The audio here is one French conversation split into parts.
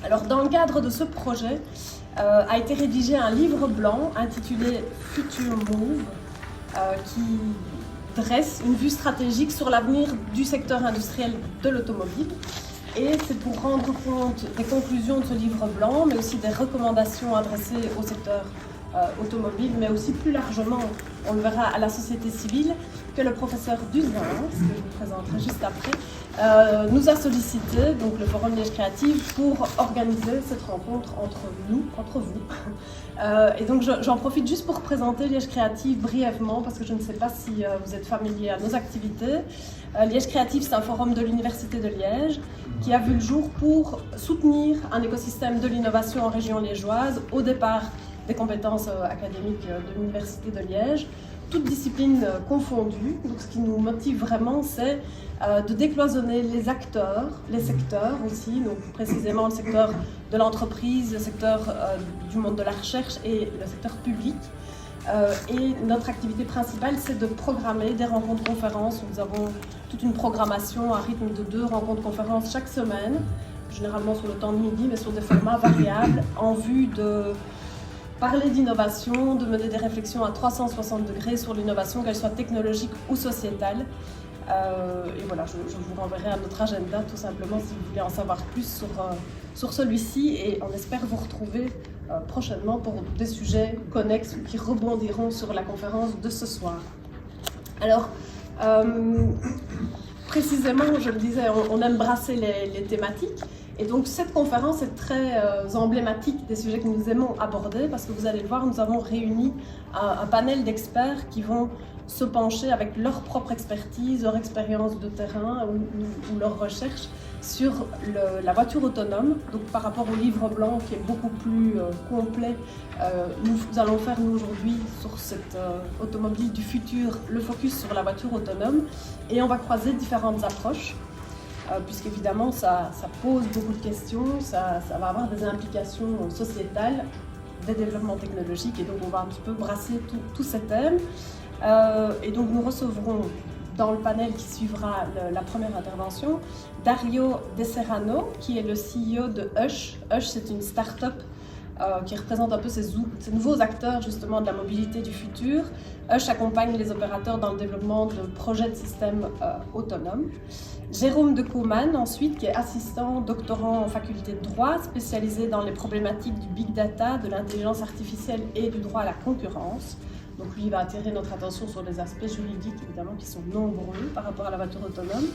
Alors, dans le cadre de ce projet, a été rédigé un livre blanc intitulé Future Move, qui dresse une vue stratégique sur l'avenir du secteur industriel de l'automobile. Et c'est pour rendre compte des conclusions de ce livre blanc, mais aussi des recommandations adressées au secteur automobile, mais aussi plus largement, on le verra, à la société civile, que le professeur Duzin, que je vous présenterai juste après, nous a sollicité, donc le Forum Liège Créative, pour organiser cette rencontre entre vous. Et donc j'en profite juste pour présenter Liège Créative brièvement, parce que je ne sais pas si vous êtes familier à nos activités. Liège Créative, c'est un forum de l'Université de Liège qui a vu le jour pour soutenir un écosystème de l'innovation en région liégeoise, au départ des compétences académiques de l'Université de Liège, toutes disciplines confondues. Donc ce qui nous motive vraiment, c'est de décloisonner les acteurs, les secteurs aussi, donc précisément le secteur de l'entreprise, le secteur du monde de la recherche et le secteur public. Et notre activité principale, c'est de programmer des rencontres-conférences. Nous avons toute une programmation à rythme de 2 rencontres-conférences chaque semaine, généralement sur le temps de midi, mais sur des formats variables, en vue de parler d'innovation, de mener des réflexions à 360 degrés sur l'innovation, qu'elle soit technologique ou sociétale. Et voilà, je vous renverrai à notre agenda tout simplement si vous voulez en savoir plus sur celui-ci, et on espère vous retrouver prochainement pour des sujets connexes qui rebondiront sur la conférence de ce soir. Alors, précisément, je le disais, on aime brasser les thématiques. Et donc cette conférence est très emblématique des sujets que nous aimons aborder, parce que vous allez le voir, nous avons réuni un panel d'experts qui vont se pencher avec leur propre expertise, leur expérience de terrain ou leur recherche sur la voiture autonome. Donc par rapport au livre blanc qui est beaucoup plus complet, nous allons faire nous aujourd'hui sur cette automobile du futur, le focus sur la voiture autonome, et on va croiser différentes approches. Puisqu'évidemment ça pose beaucoup de questions, ça va avoir des implications sociétales, des développements technologiques, et donc on va un petit peu brasser tous ces thèmes. Et donc nous recevrons dans le panel qui suivra la première intervention Dario De Serrano, qui est le CEO de Hush. Hush, c'est une start-up qui représente un peu ces nouveaux acteurs justement de la mobilité du futur. Hush accompagne les opérateurs dans le développement de projets de systèmes autonomes. Jérôme de Kouman, ensuite, qui est assistant doctorant en faculté de droit, spécialisé dans les problématiques du big data, de l'intelligence artificielle et du droit à la concurrence. Donc lui, il va attirer notre attention sur les aspects juridiques, évidemment, qui sont nombreux par rapport à la voiture autonome.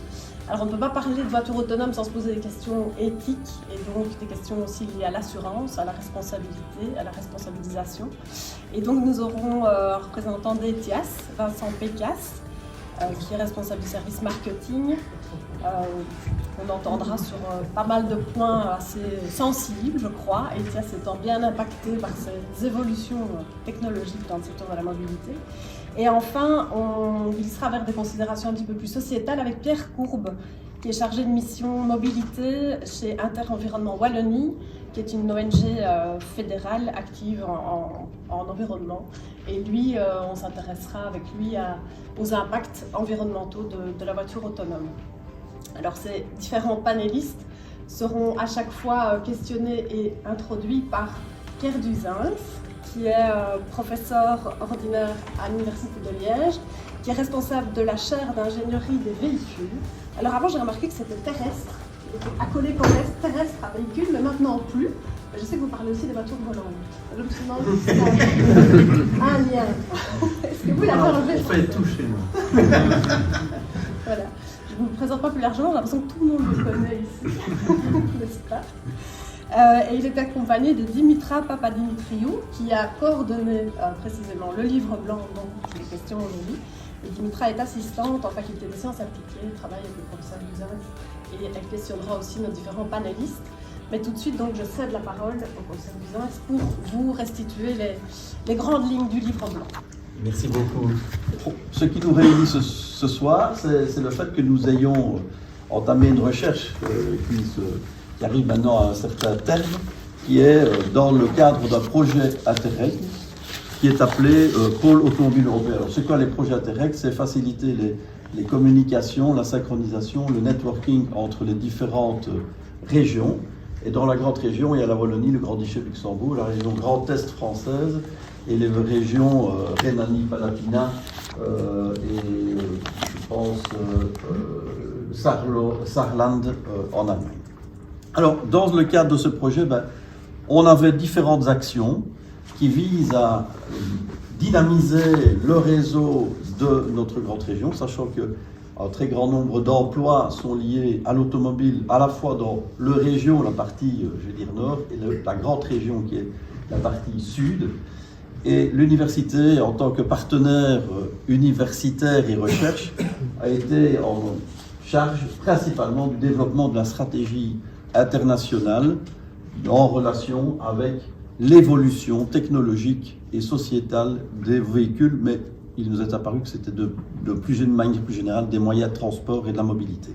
Alors on ne peut pas parler de voiture autonome sans se poser des questions éthiques, et donc des questions aussi liées à l'assurance, à la responsabilité, à la responsabilisation. Et donc nous aurons un représentant d'ETIAS, Vincent Pécasse, qui est responsable du service marketing. On entendra sur pas mal de points assez sensibles, je crois, ETIAS étant bien impacté par ces évolutions technologiques dans le secteur de la mobilité. Et enfin, on glissera vers des considérations un petit peu plus sociétales avec Pierre Courbe, qui est chargé de mission mobilité chez Inter-Environnement Wallonie, qui est une ONG fédérale active en environnement. Et lui, on s'intéressera avec lui aux impacts environnementaux de la voiture autonome. Alors ces différents panélistes seront à chaque fois questionnés et introduits par Pierre Duzin, qui est professeur ordinaire à l'Université de Liège, qui est responsable de la chaire d'ingénierie des véhicules. Alors avant, j'ai remarqué que c'était terrestre, accolé terrestre à véhicule, mais maintenant plus. Je sais que vous parlez aussi des voitures volantes. Je me suis demandé si ça a un lien. Est-ce que vous l'avez enlevé? On fait tout chez nous. Voilà. Je ne vous présente pas plus largement, j'ai l'impression que tout le monde le connaît ici, n'est-ce pas? Et il est accompagné de Dimitra Papadimitriou, qui a coordonné précisément le livre blanc dont il est question aujourd'hui. Et Dimitra est assistante en faculté des sciences appliquées, travaille avec le professeur Duzin, et elle questionnera aussi nos différents panélistes. Mais tout de suite, donc, je cède la parole au professeur Duzin pour vous restituer les grandes lignes du livre blanc. Merci beaucoup. Ce qui nous réunit ce soir, c'est le fait que nous ayons entamé une recherche qui arrive maintenant à un certain terme, qui est dans le cadre d'un projet Interreg, qui est appelé Pôle automobile européen. Alors, c'est quoi les projets Interreg? C'est faciliter les communications, la synchronisation, le networking entre les différentes régions. Et dans la grande région, il y a la Wallonie, le Grand-Duché de Luxembourg, la région Grand Est française et les régions Rhénanie-Palatinat et je pense Saarland en Allemagne. Alors, dans le cadre de ce projet, on avait différentes actions qui visent à dynamiser le réseau de notre grande région, sachant qu'un très grand nombre d'emplois sont liés à l'automobile, à la fois dans le région, la partie, je vais dire, nord, et la grande région qui est la partie sud. Et l'université, en tant que partenaire universitaire et recherche, a été en charge principalement du développement de la stratégie internationale en relation avec l'évolution technologique et sociétale des véhicules, mais il nous est apparu que c'était de manière plus générale des moyens de transport et de la mobilité.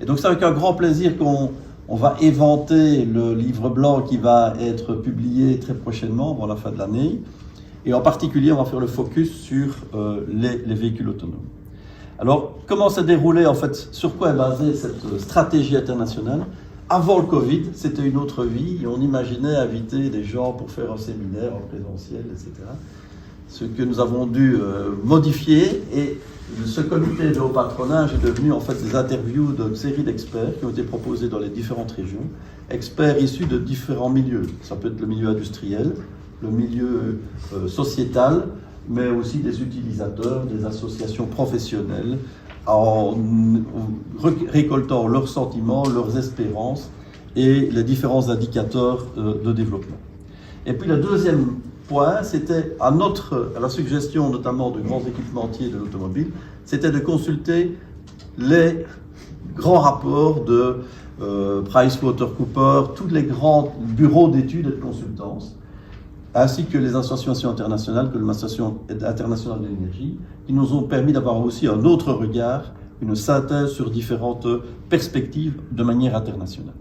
Et donc c'est avec un grand plaisir qu'on va éventer le livre blanc qui va être publié très prochainement, avant la fin de l'année. Et en particulier, on va faire le focus sur les véhicules autonomes. Alors, comment s'est déroulé, en fait, sur quoi est basée cette stratégie internationale? Avant le Covid, c'était une autre vie et on imaginait inviter des gens pour faire un séminaire en présentiel, etc. Ce que nous avons dû modifier, et ce comité de haut patronage est devenu en fait des interviews d'une série d'experts qui ont été proposés dans les différentes régions, experts issus de différents milieux. Ça peut être le milieu industriel, le milieu sociétal, mais aussi des utilisateurs, des associations professionnelles, en récoltant leurs sentiments, leurs espérances et les différents indicateurs de développement. Et puis le deuxième point, c'était à la suggestion notamment de grands équipementiers de l'automobile, c'était de consulter les grands rapports de PricewaterhouseCoopers, tous les grands bureaux d'études et de consultance, ainsi que les associations internationales, comme l'Association internationale de l'énergie, qui nous ont permis d'avoir aussi un autre regard, une synthèse sur différentes perspectives de manière internationale.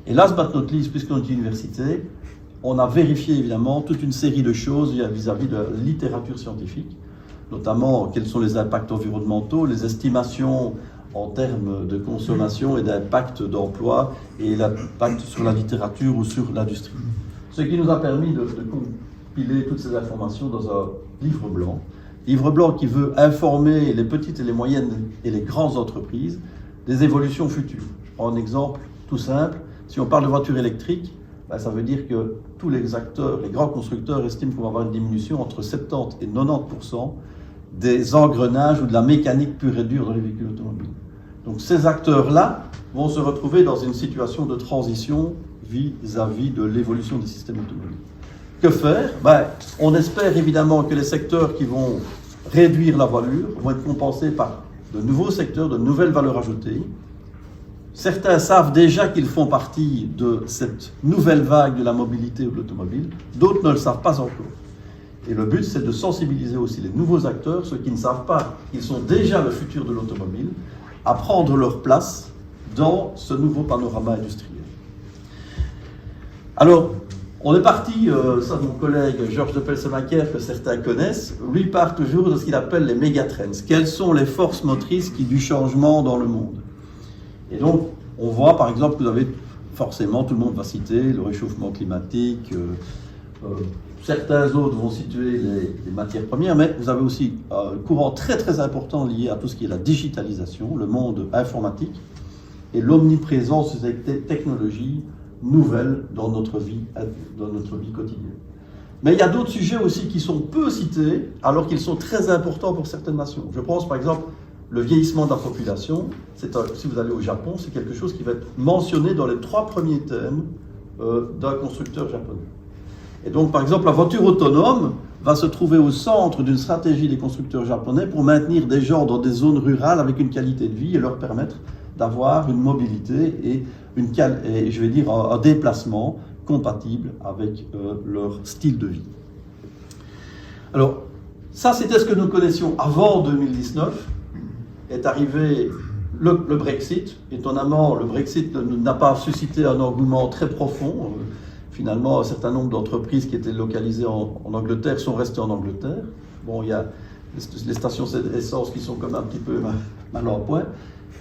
Et last but not least, puisqu'on est une université, on a vérifié évidemment toute une série de choses vis-à-vis de la littérature scientifique, notamment quels sont les impacts environnementaux, les estimations en termes de consommation et d'impact d'emploi et l'impact sur la littérature ou sur l'industrie. Ce qui nous a permis de compiler toutes ces informations dans un livre blanc qui veut informer les petites et les moyennes et les grandes entreprises des évolutions futures. Je prends un exemple tout simple. Si on parle de voitures électriques, ça veut dire que tous les acteurs, les grands constructeurs estiment qu'on va avoir une diminution entre 70 et 90% des engrenages ou de la mécanique pure et dure dans les véhicules automobiles. Donc ces acteurs-là vont se retrouver dans une situation de transition vis-à-vis de l'évolution des systèmes automobiles. Que faire? On espère évidemment que les secteurs qui vont réduire la voilure vont être compensés par de nouveaux secteurs, de nouvelles valeurs ajoutées. Certains savent déjà qu'ils font partie de cette nouvelle vague de la mobilité ou de l'automobile, d'autres ne le savent pas encore. Et le but, c'est de sensibiliser aussi les nouveaux acteurs, ceux qui ne savent pas qu'ils sont déjà le futur de l'automobile, à prendre leur place dans ce nouveau panorama industriel. Alors, on est parti, ça mon collègue Georges de Pelsemaker, que certains connaissent, lui part toujours de ce qu'il appelle les mégatrends. Quelles sont les forces motrices du changement dans le monde? Et donc, on voit par exemple que vous avez forcément, tout le monde va citer le réchauffement climatique, certains autres vont situer les matières premières, mais vous avez aussi un courant très très important lié à tout ce qui est la digitalisation, le monde informatique et l'omniprésence des technologies nouvelles dans notre vie quotidienne. Mais il y a d'autres sujets aussi qui sont peu cités, alors qu'ils sont très importants pour certaines nations. Je pense par exemple le vieillissement de la population. Si vous allez au Japon, c'est quelque chose qui va être mentionné dans les 3 premiers thèmes d'un constructeur japonais. Et donc par exemple la voiture autonome va se trouver au centre d'une stratégie des constructeurs japonais pour maintenir des gens dans des zones rurales avec une qualité de vie et leur permettre d'avoir une mobilité et je vais dire un déplacement compatible avec leur style de vie. Alors, ça c'était ce que nous connaissions avant 2019. Est arrivé le Brexit. Étonnamment, le Brexit n'a pas suscité un engouement très profond. Finalement, un certain nombre d'entreprises qui étaient localisées en Angleterre sont restées en Angleterre. Bon, il y a les stations essence qui sont comme un petit peu mal en point.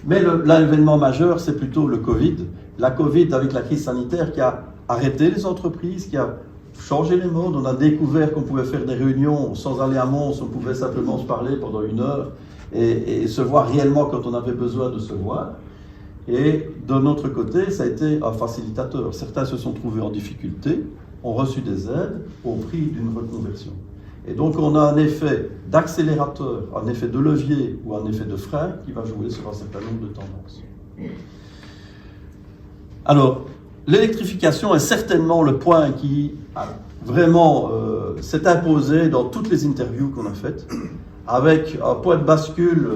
Mais l'événement majeur, c'est plutôt le Covid. La Covid, avec la crise sanitaire, qui a arrêté les entreprises, qui a changé les modes. On a découvert qu'on pouvait faire des réunions sans aller à Mons, on pouvait simplement se parler pendant 1 heure et se voir réellement quand on avait besoin de se voir. Et de notre côté, ça a été un facilitateur. Certains se sont trouvés en difficulté, ont reçu des aides au prix d'une reconversion. Et donc on a un effet d'accélérateur, un effet de levier ou un effet de frein qui va jouer sur un certain nombre de tendances. Alors, l'électrification est certainement le point qui a vraiment s'est imposé dans toutes les interviews qu'on a faites, avec un point de bascule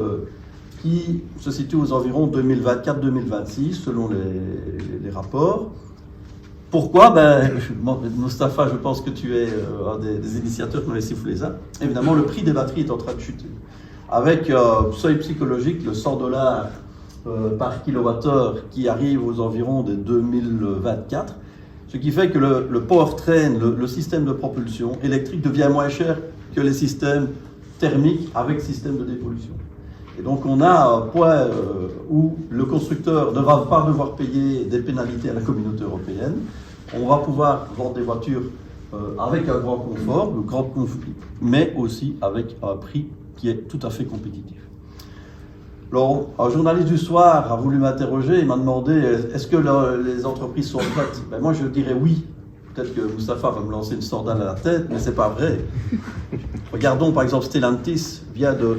qui se situe aux environs 2024-2026, selon les rapports. Pourquoi? Mustapha, je pense que tu es un des initiateurs qui m'avait sifflé ça. Évidemment, le prix des batteries est en train de chuter. Avec seuil psychologique, le $100 par kilowattheure qui arrive aux environs des 2024, ce qui fait que le powertrain, le système de propulsion électrique devient moins cher que les systèmes thermiques avec système de dépollution. Et donc on a un point où le constructeur ne va pas devoir payer des pénalités à la communauté européenne. On va pouvoir vendre des voitures avec un grand confort, mais aussi avec un prix qui est tout à fait compétitif. Alors, un journaliste du Soir a voulu m'interroger et m'a demandé est-ce que les entreprises sont prêtes? Moi je dirais oui. Peut-être que Mustapha va me lancer une sordane à la tête, mais c'est pas vrai. Regardons par exemple Stellantis vient de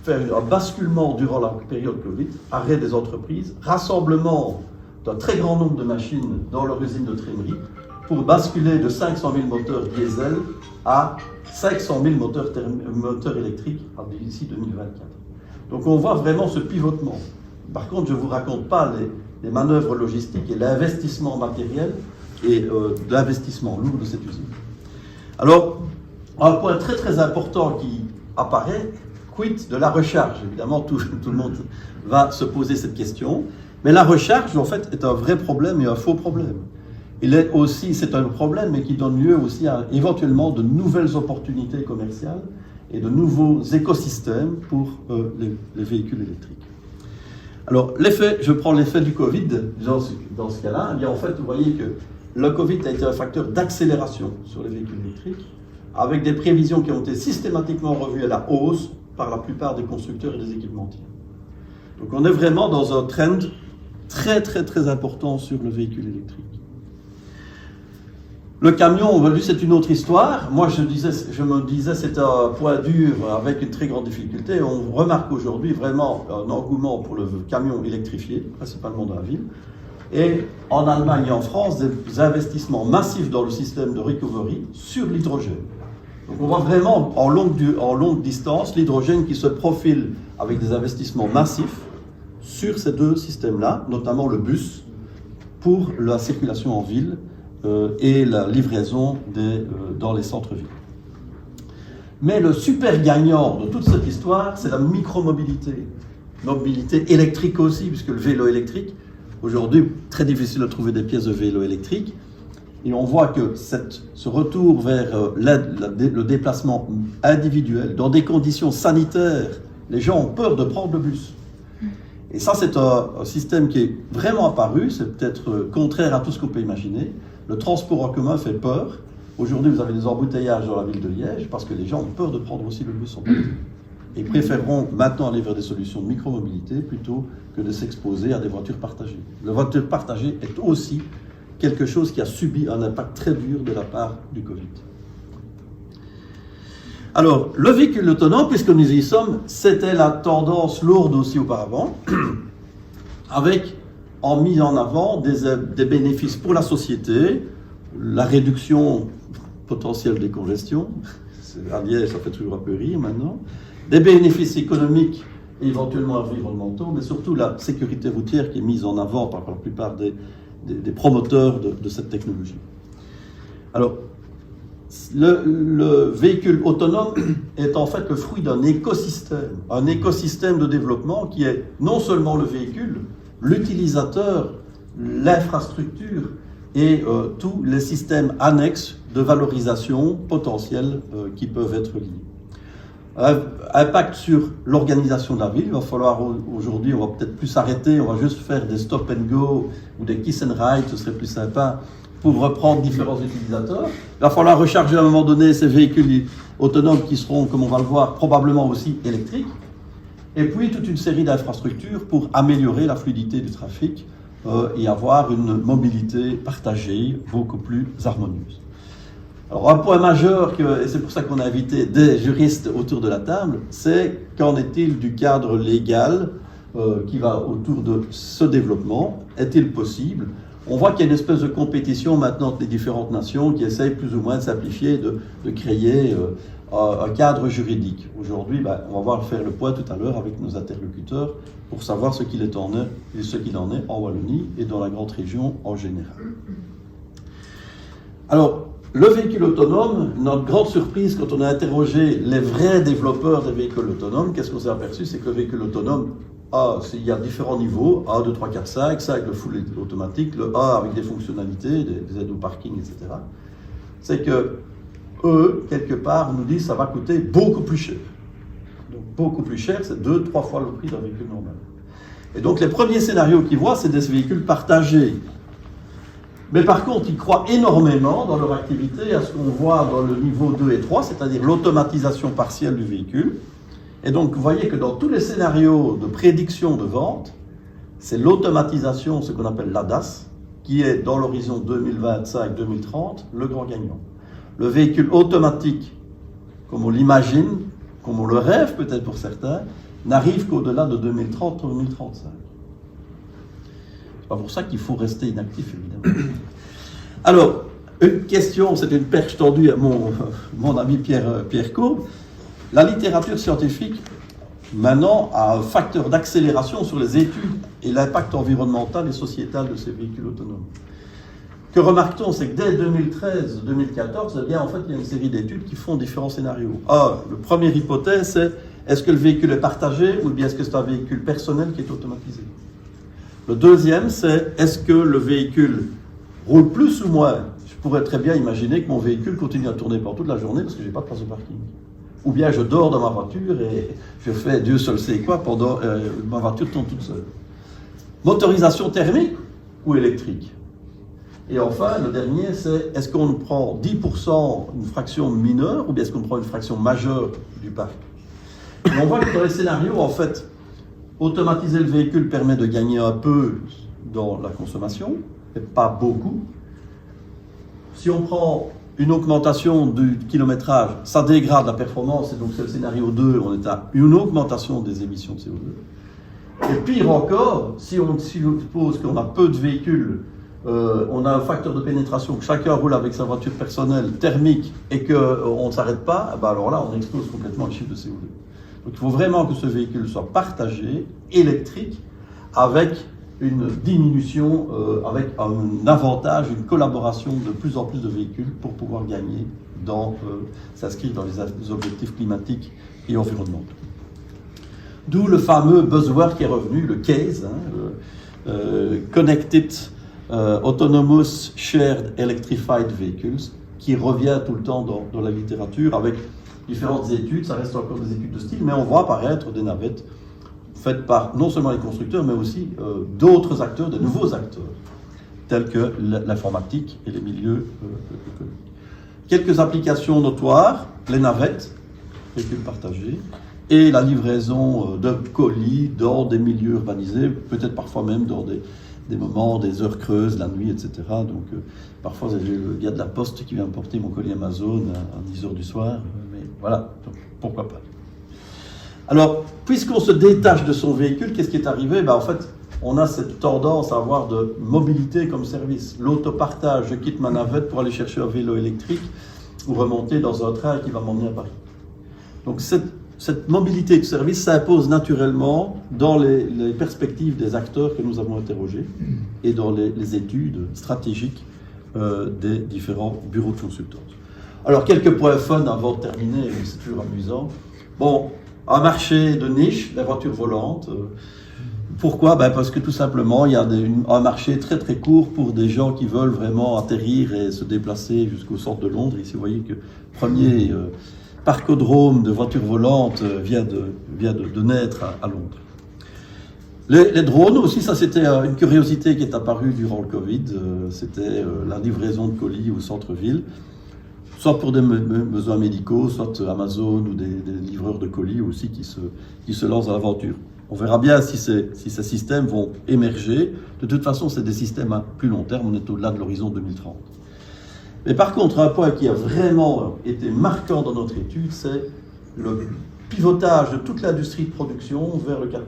faire un basculement durant la période Covid, arrêt des entreprises, rassemblement d'un très grand nombre de machines dans leur usine de trémerie pour basculer de 500 000 moteurs diesel à 500 000 moteurs électriques d'ici 2024. Donc on voit vraiment ce pivotement. Par contre, je ne vous raconte pas les manœuvres logistiques et l'investissement matériel et l'investissement lourd de cette usine. Alors, un point très très important qui apparaît, quid de la recharge? Évidemment, tout le monde va se poser cette question. Mais la recharge, en fait, est un vrai problème et un faux problème. C'est un problème, mais qui donne lieu aussi à éventuellement de nouvelles opportunités commerciales et de nouveaux écosystèmes pour les véhicules électriques. Alors, je prends l'effet du Covid dans ce cas-là. Eh bien, en fait, vous voyez que le Covid a été un facteur d'accélération sur les véhicules électriques, avec des prévisions qui ont été systématiquement revues à la hausse par la plupart des constructeurs et des équipementiers. Donc on est vraiment dans un trend très très très important sur le véhicule électrique. Le camion, c'est une autre histoire. Moi je me disais c'est un point dur avec une très grande difficulté. On remarque aujourd'hui vraiment un engouement pour le camion électrifié, principalement dans la ville. Et en Allemagne et en France, des investissements massifs dans le système de recovery sur l'hydrogène. Donc on voit vraiment en longue distance l'hydrogène qui se profile avec des investissements massifs sur ces deux systèmes-là, notamment le bus pour la circulation en ville et la livraison dans les centres-villes. Mais le super gagnant de toute cette histoire, c'est la micromobilité. Mobilité électrique aussi, puisque le vélo électrique, aujourd'hui, très difficile de trouver des pièces de vélo électrique. Et on voit que ce retour vers le déplacement individuel, dans des conditions sanitaires, les gens ont peur de prendre le bus. Et ça, c'est un système qui est vraiment apparu, c'est peut-être contraire à tout ce qu'on peut imaginer. Le transport en commun fait peur. Aujourd'hui, vous avez des embouteillages dans la ville de Liège parce que les gens ont peur de prendre aussi le bus en partie. Et préféreront maintenant aller vers des solutions de micromobilité plutôt que de s'exposer à des voitures partagées. La voiture partagée est aussi quelque chose qui a subi un impact très dur de la part du Covid. Alors, le véhicule autonome, puisque nous y sommes, c'était la tendance lourde aussi auparavant, avec en mis en avant des bénéfices pour la société, la réduction potentielle des congestions, à Liège ça fait toujours un peu rire maintenant, des bénéfices économiques et éventuellement environnementaux, mais surtout la sécurité routière qui est mise en avant par la plupart des promoteurs de cette technologie. Alors, le véhicule autonome est en fait le fruit d'un écosystème, un écosystème de développement qui est non seulement le véhicule, l'utilisateur, l'infrastructure et tous les systèmes annexes de valorisation potentielle qui peuvent être liés. Impact sur l'organisation de la ville. Il va falloir aujourd'hui, on va peut-être plus s'arrêter, on va juste faire des stop and go ou des kiss and ride, ce serait plus sympa pour reprendre différents utilisateurs. Il va falloir recharger à un moment donné ces véhicules autonomes qui seront, comme on va le voir, probablement aussi électriques. Et puis toute une série d'infrastructures pour améliorer la fluidité du trafic et avoir une mobilité partagée beaucoup plus harmonieuse. Alors un point majeur, et c'est pour ça qu'on a invité des juristes autour de la table, c'est qu'en est-il du cadre légal qui va autour de ce développement? Est-il possible? On voit qu'il y a une espèce de compétition maintenant entre les différentes nations qui essayent plus ou moins de simplifier, de créer un cadre juridique. Aujourd'hui, on va voir faire le point tout à l'heure avec nos interlocuteurs pour savoir ce qu'il en est en Wallonie et dans la grande région en général. Alors, le véhicule autonome, notre grande surprise quand on a interrogé les vrais développeurs des véhicules autonomes, qu'est-ce qu'on s'est aperçu? C'est que le véhicule autonome, il y a différents niveaux, A, 2, 3, 4, 5, ça avec le full automatique, le A avec des fonctionnalités, des aides au parking, etc. C'est que eux, quelque part, nous disent que ça va coûter beaucoup plus cher. Donc beaucoup plus cher, c'est 2-3 fois le prix d'un véhicule normal. Et donc les premiers scénarios qu'ils voient, c'est des véhicules partagés. Mais par contre, ils croient énormément dans leur activité à ce qu'on voit dans le niveau 2 et 3, c'est-à-dire l'automatisation partielle du véhicule. Et donc, vous voyez que dans tous les scénarios de prédiction de vente, c'est l'automatisation, ce qu'on appelle l'ADAS, qui est dans l'horizon 2025-2030 le grand gagnant. Le véhicule automatique, comme on l'imagine, comme on le rêve peut-être pour certains, n'arrive qu'au-delà de 2030-2035. C'est pas pour ça qu'il faut rester inactif, évidemment. Alors, une question, c'est une perche tendue à mon ami Pierre Courbe. La littérature scientifique, maintenant, a un facteur d'accélération sur les études et l'impact environnemental et sociétal de ces véhicules autonomes. Que remarque-t-on, c'est que dès 2013-2014, eh bien, en fait, il y a une série d'études qui font différents scénarios. La première hypothèse, c'est est-ce que le véhicule est partagé ou bien est-ce que c'est un véhicule personnel qui est automatisé? Le deuxième, c'est est-ce que le véhicule roule plus ou moins? Je pourrais très bien imaginer que mon véhicule continue à tourner pendant toute la journée parce que je n'ai pas de place de parking. Ou bien je dors dans ma voiture et je fais Dieu seul sait quoi pendant ma voiture tourne toute seule. Motorisation thermique ou électrique? Et enfin, le dernier, c'est est-ce qu'on prend 10%, une fraction mineure, ou bien est-ce qu'on prend une fraction majeure du parc? Et on voit que dans les scénarios, en fait, automatiser le véhicule permet de gagner un peu dans la consommation, mais pas beaucoup. Si on prend une augmentation du kilométrage, ça dégrade la performance, et donc c'est le scénario 2, on est à une augmentation des émissions de CO2. Et pire encore, si on suppose qu'on a peu de véhicules, on a un facteur de pénétration, que chacun roule avec sa voiture personnelle thermique et qu'on ne s'arrête pas, alors là, on explose complètement le chiffre de CO2. Donc il faut vraiment que ce véhicule soit partagé, électrique, avec une diminution, avec un avantage, une collaboration de plus en plus de véhicules pour pouvoir gagner s'inscrire dans les objectifs climatiques et environnementaux. D'où le fameux buzzword qui est revenu, le CASE, Connected Autonomous Shared Electrified Vehicles, qui revient tout le temps dans la littérature avec différentes études, ça reste encore des études de style, mais on voit apparaître des navettes faites par non seulement les constructeurs, mais aussi d'autres acteurs, de nouveaux acteurs, tels que l'informatique et les milieux économiques. Quelques applications notoires, les navettes, véhicules partagés, et la livraison de colis dans des milieux urbanisés, peut-être parfois même dans des moments, des heures creuses, la nuit, etc. Donc parfois j'ai le gars de la poste qui vient me porter mon colis Amazon à 10h du soir, mais voilà, donc, pourquoi pas. Alors, puisqu'on se détache de son véhicule, qu'est-ce qui est arrivé? En fait, on a cette tendance à avoir de mobilité comme service. L'autopartage, je quitte ma navette pour aller chercher un vélo électrique ou remonter dans un train qui va m'emmener à Paris. Donc cette mobilité de service s'impose naturellement dans les perspectives des acteurs que nous avons interrogés et dans les études stratégiques des différents bureaux de consultance. Alors, quelques points fun avant de terminer, c'est toujours amusant. Bon, un marché de niche, la voiture volante. Pourquoi? Parce que tout simplement, il y a un marché très très court pour des gens qui veulent vraiment atterrir et se déplacer jusqu'au centre de Londres. Ici, vous voyez que premier parcodrome de voitures volantes vient de naître à Londres. Les drones aussi, ça c'était une curiosité qui est apparue durant le Covid. C'était la livraison de colis au centre-ville, soit pour des besoins médicaux, soit Amazon ou des livreurs de colis aussi qui se lancent dans l'aventure. On verra bien si ces systèmes vont émerger. De toute façon, c'est des systèmes à plus long terme, on est au-delà de l'horizon 2030. Mais par contre, un point qui a vraiment été marquant dans notre étude, c'est le pivotage de toute l'industrie de production vers le 4.0.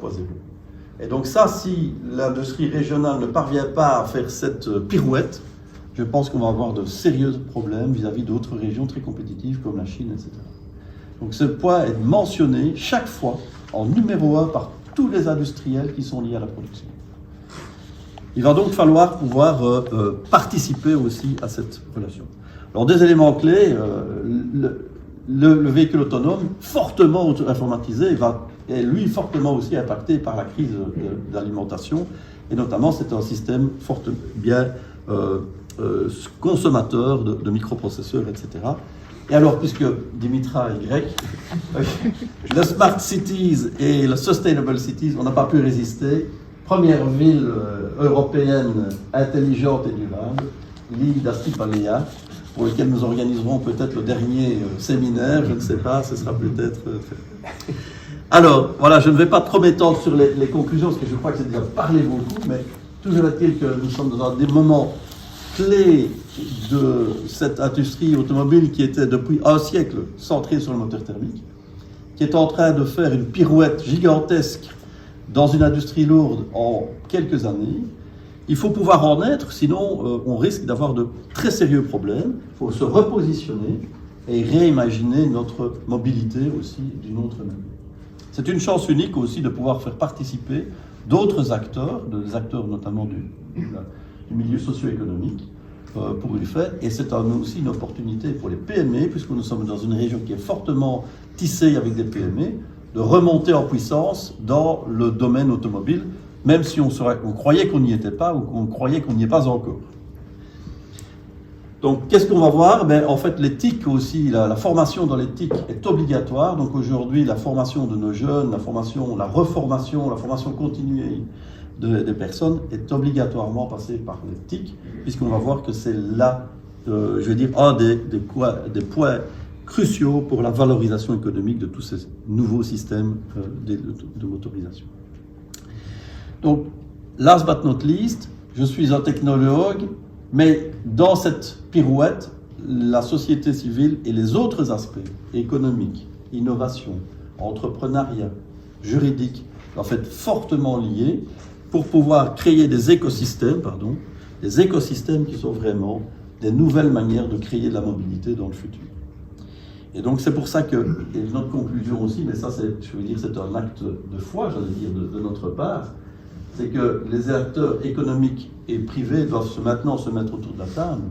Et donc ça, si l'industrie régionale ne parvient pas à faire cette pirouette, je pense qu'on va avoir de sérieux problèmes vis-à-vis d'autres régions très compétitives comme la Chine, etc. Donc ce point est mentionné chaque fois en numéro 1 par tous les industriels qui sont liés à la production. Il va donc falloir pouvoir participer aussi à cette relation. Alors des éléments clés, le véhicule autonome, fortement informatisé, est lui fortement aussi impacté par la crise de l'alimentation, et notamment c'est un système bien consommateur de microprocesseurs, etc. Et alors, puisque Dimitra est grec, le Smart Cities et le Sustainable Cities, on n'a pas pu résister. Première ville européenne intelligente et durable, l'île d'Astypalea, pour laquelle nous organiserons peut-être le dernier séminaire, je ne sais pas, ce sera peut-être fait. Alors, voilà, je ne vais pas trop m'étendre sur les conclusions, parce que je crois que j'ai déjà parlé beaucoup, mais toujours est-il que nous sommes dans des moments clés de cette industrie automobile qui était depuis un siècle centrée sur le moteur thermique, qui est en train de faire une pirouette gigantesque dans une industrie lourde en quelques années. Il faut pouvoir en être, sinon on risque d'avoir de très sérieux problèmes. Il faut se repositionner et réimaginer notre mobilité aussi d'une autre manière. C'est une chance unique aussi de pouvoir faire participer d'autres acteurs, des acteurs notamment du milieu socio-économique, pour le faire. Et c'est aussi une opportunité pour les PME, puisque nous sommes dans une région qui est fortement tissée avec des PME, de remonter en puissance dans le domaine automobile, même si on croyait qu'on n'y était pas ou qu'on croyait qu'on n'y est pas encore. Donc, qu'est-ce qu'on va voir? En fait, l'éthique aussi, la formation dans l'éthique est obligatoire. Donc aujourd'hui, la formation de nos jeunes, la reformation, la formation continue des personnes est obligatoirement passée par l'éthique, puisqu'on va voir que c'est là, un des points cruciaux pour la valorisation économique de tous ces nouveaux systèmes de motorisation. Donc, last but not least, je suis un technologue, mais dans cette pirouette, la société civile et les autres aspects économiques, innovation, entrepreneuriat, juridique, en fait fortement liés pour pouvoir créer des écosystèmes qui sont vraiment des nouvelles manières de créer de la mobilité dans le futur. Et donc c'est pour ça que, et notre conclusion aussi, mais ça c'est un acte de foi, j'allais dire, de notre part, c'est que les acteurs économiques et privés doivent maintenant se mettre autour de la table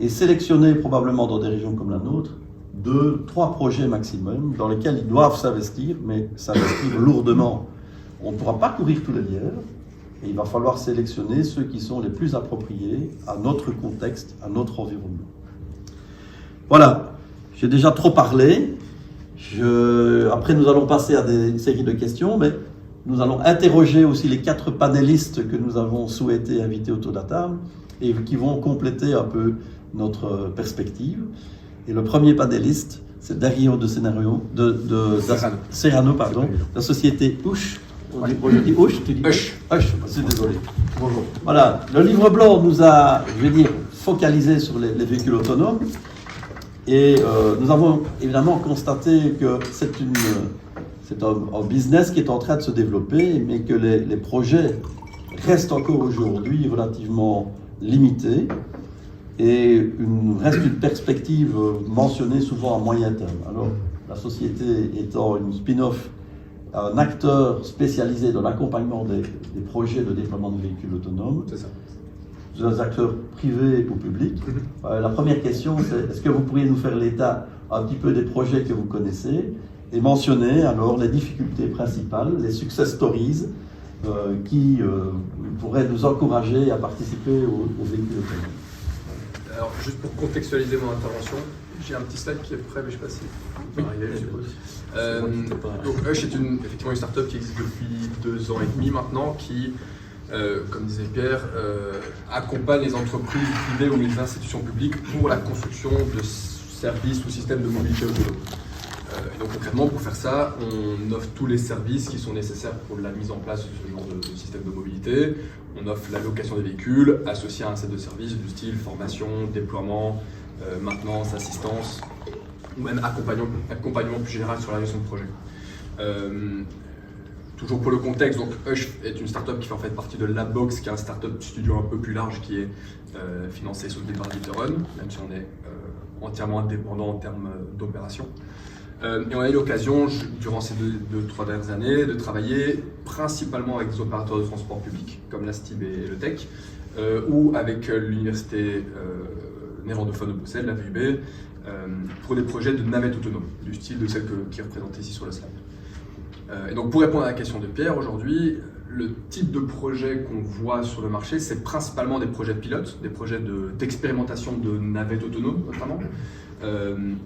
et sélectionner probablement dans des régions comme la nôtre 2-3 projets maximum dans lesquels ils doivent s'investir, mais s'investir lourdement. On ne pourra pas courir tous les lièvres et il va falloir sélectionner ceux qui sont les plus appropriés à notre contexte, à notre environnement. Voilà, j'ai déjà trop parlé. Après, nous allons passer à une série de questions, mais nous allons interroger aussi les 4 panélistes que nous avons souhaité inviter autour de la table et qui vont compléter un peu notre perspective. Et le premier panéliste, c'est Dario de Serrano, la société Hush. On dit Hush, tu dis Hush. Hush, c'est désolé. Bonjour. Voilà, le livre blanc nous a, focalisé sur les véhicules autonomes. Et nous avons évidemment constaté que c'est un business qui est en train de se développer, mais que les projets restent encore aujourd'hui relativement limités et reste une perspective mentionnée souvent à moyen terme. Alors, la société étant une spin-off, un acteur spécialisé dans l'accompagnement des projets de déploiement de véhicules autonomes, c'est ça. Des acteurs privés ou publics. La première question, c'est est-ce que vous pourriez nous faire l'état un petit peu des projets que vous connaissez et mentionner alors les difficultés principales, les success stories qui pourraient nous encourager à participer aux véhicules autonomes. Alors, juste pour contextualiser mon intervention, J'ai un petit slide qui est prêt, mais je ne sais pas si vous pouvez arriver, je suppose. Donc Hush est effectivement une startup qui existe depuis 2 ans et demi maintenant, qui, comme disait Pierre, accompagne les entreprises privées ou les institutions publiques pour la construction de services ou systèmes de mobilité autonome. Et donc concrètement, pour faire ça, on offre tous les services qui sont nécessaires pour la mise en place de ce genre de système de mobilité. On offre la location des véhicules associée à un set de services du style formation, déploiement, maintenance, assistance, ou même accompagnement plus général sur la gestion de projet. Toujours pour le contexte, donc Hush est une startup qui fait en fait partie de Labbox, qui est un startup studio un peu plus large qui est financé sous le départ d'Iteron, même si on est entièrement indépendant en termes d'opération. Et on a eu l'occasion, durant ces 2-3 dernières années, de travailler principalement avec des opérateurs de transport public, comme la STIB et le TEC, ou avec l'université néerlandophone de Bruxelles, la VUB, pour des projets de navettes autonomes, du style de celle qui est représentée ici sur le slide. Et donc pour répondre à la question de Pierre, aujourd'hui, le type de projet qu'on voit sur le marché, c'est principalement des projets de pilote, des projets d'expérimentation de navettes autonomes notamment.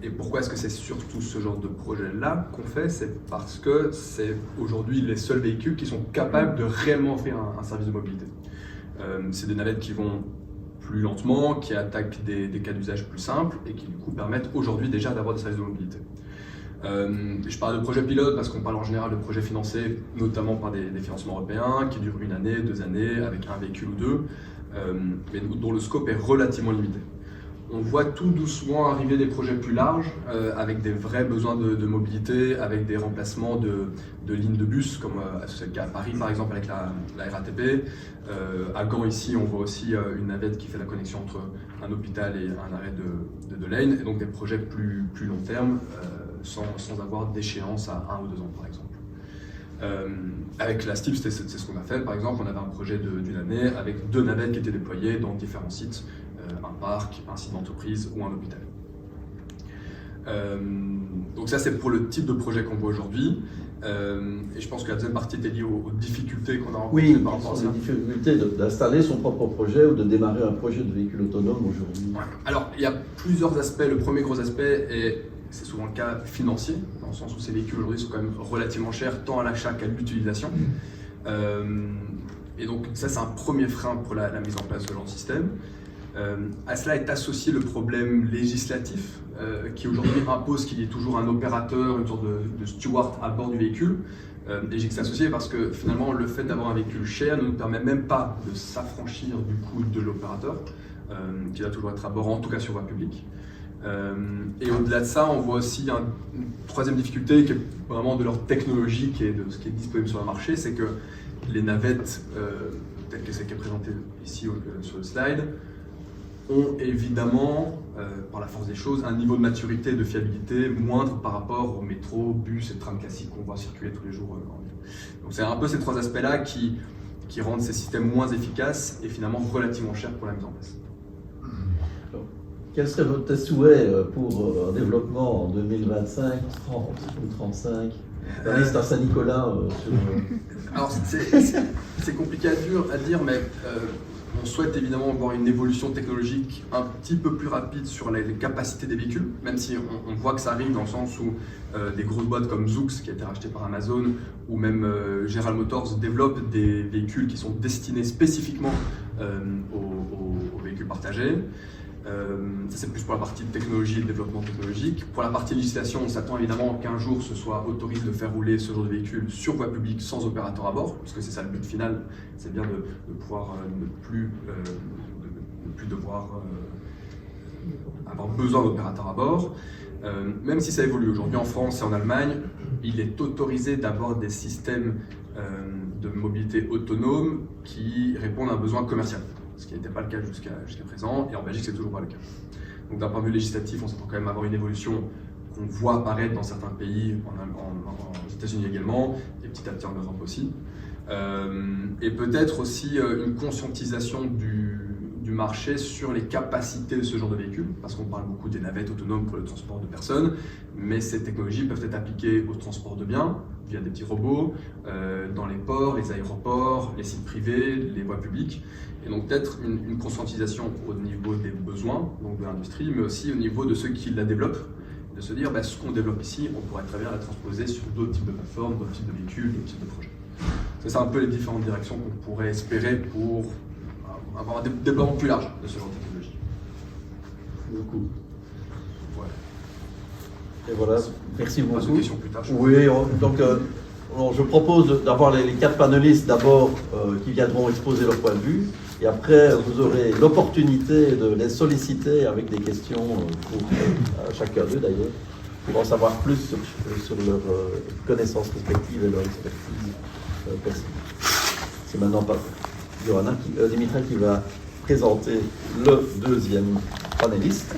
Et pourquoi est-ce que c'est surtout ce genre de projet-là qu'on fait? C'est parce que c'est aujourd'hui les seuls véhicules qui sont capables de réellement offrir un service de mobilité. C'est des navettes qui vont plus lentement, qui attaquent des cas d'usage plus simples et qui du coup permettent aujourd'hui déjà d'avoir des services de mobilité. Je parle de projet pilote parce qu'on parle en général de projets financés notamment par des financements européens qui durent 1 année, 2 années avec un véhicule ou 2, mais dont le scope est relativement limité. On voit tout doucement arriver des projets plus larges avec des vrais besoins de mobilité, avec des remplacements de lignes de bus comme c'est le cas à Paris par exemple avec la RATP. À Gand ici on voit aussi une navette qui fait la connexion entre un hôpital et un arrêt de Lane, et donc des projets plus long terme sans avoir d'échéance à 1 ou 2 ans par exemple. Avec la STIB, c'est ce qu'on a fait. Par exemple, on avait un projet d'1 année avec 2 navettes qui étaient déployées dans différents sites, un parc, un site d'entreprise ou un hôpital. Donc ça, c'est pour le type de projet qu'on voit aujourd'hui. Et je pense que la deuxième partie était liée aux difficultés qu'on a rencontrées par rapport à ça. Oui, les difficultés d'installer son propre projet ou de démarrer un projet de véhicule autonome aujourd'hui. Ouais. Alors, il y a plusieurs aspects. Le premier gros aspect est, c'est souvent le cas financier, dans le sens où ces véhicules aujourd'hui sont quand même relativement chers, tant à l'achat qu'à l'utilisation. Et donc ça, c'est un premier frein pour la mise en place de leur système. À cela est associé le problème législatif qui aujourd'hui impose qu'il y ait toujours un opérateur, une sorte de steward à bord du véhicule. Et j'ai que c'est associé parce que finalement le fait d'avoir un véhicule cher ne nous permet même pas de s'affranchir du coût de l'opérateur, qui doit toujours être à bord, en tout cas sur voie publique. Et au-delà de ça, on voit aussi une troisième difficulté qui est vraiment de leur technologie, qui est de ce qui est disponible sur le marché, c'est que les navettes, telles que celle qui est présentée ici sur le slide, ont évidemment, par la force des choses, un niveau de maturité et de fiabilité moindre par rapport aux métros, bus et trams classiques qu'on voit circuler tous les jours en ville. Donc c'est un peu ces 3 aspects-là qui rendent ces systèmes moins efficaces et finalement relativement chers pour la mise en place. Quel serait votre souhait pour un développement en 2025, 30 ou 35 dans la liste à Saint-Nicolas Alors c'est compliqué à dire, mais on souhaite évidemment voir une évolution technologique un petit peu plus rapide sur les capacités des véhicules, même si on voit que ça arrive dans le sens où des grosses boîtes comme Zoox, qui a été racheté par Amazon, ou même General Motors développent des véhicules qui sont destinés spécifiquement aux véhicules partagés. Ça c'est plus pour la partie technologie et le développement technologique. Pour la partie législation, on s'attend évidemment qu'un jour ce soit autorisé de faire rouler ce genre de véhicule sur voie publique sans opérateur à bord, parce que c'est ça le but final, c'est bien de pouvoir ne plus devoir avoir besoin d'opérateurs à bord. Même si ça évolue aujourd'hui en France et en Allemagne, il est autorisé d'avoir des systèmes de mobilité autonome qui répondent à un besoin commercial, ce qui n'était pas le cas jusqu'à présent, et en Belgique c'est toujours pas le cas. Donc d'un point de vue législatif, on s'attend quand même à avoir une évolution qu'on voit apparaître dans certains pays, aux États-Unis également, et petit à petit en Europe aussi. Et peut-être aussi une conscientisation du marché sur les capacités de ce genre de véhicule, parce qu'on parle beaucoup des navettes autonomes pour le transport de personnes, mais ces technologies peuvent être appliquées au transport de biens, via des petits robots, dans les ports, les aéroports, les sites privés, les voies publiques. Et donc peut-être une conscientisation au niveau des besoins, donc de l'industrie, mais aussi au niveau de ceux qui la développent, de se dire ce qu'on développe ici, on pourrait très bien la transposer sur d'autres types de plateformes, d'autres types de véhicules, d'autres types de projets. C'est ça un peu les différentes directions qu'on pourrait espérer pour avoir un déploiement plus large de ce genre de technologie. Merci beaucoup. Voilà. Et voilà, merci On passe aux beaucoup. questions plus tard. Oui, donc je propose d'avoir les 4 panélistes d'abord qui viendront exposer leur point de vue, et après vous aurez l'opportunité de les solliciter avec des questions pour chacun d'eux d'ailleurs, pour en savoir plus sur leurs connaissances respectives et leur expertise personnelle. C'est maintenant pas Dimitra qui va présenter le deuxième panéliste.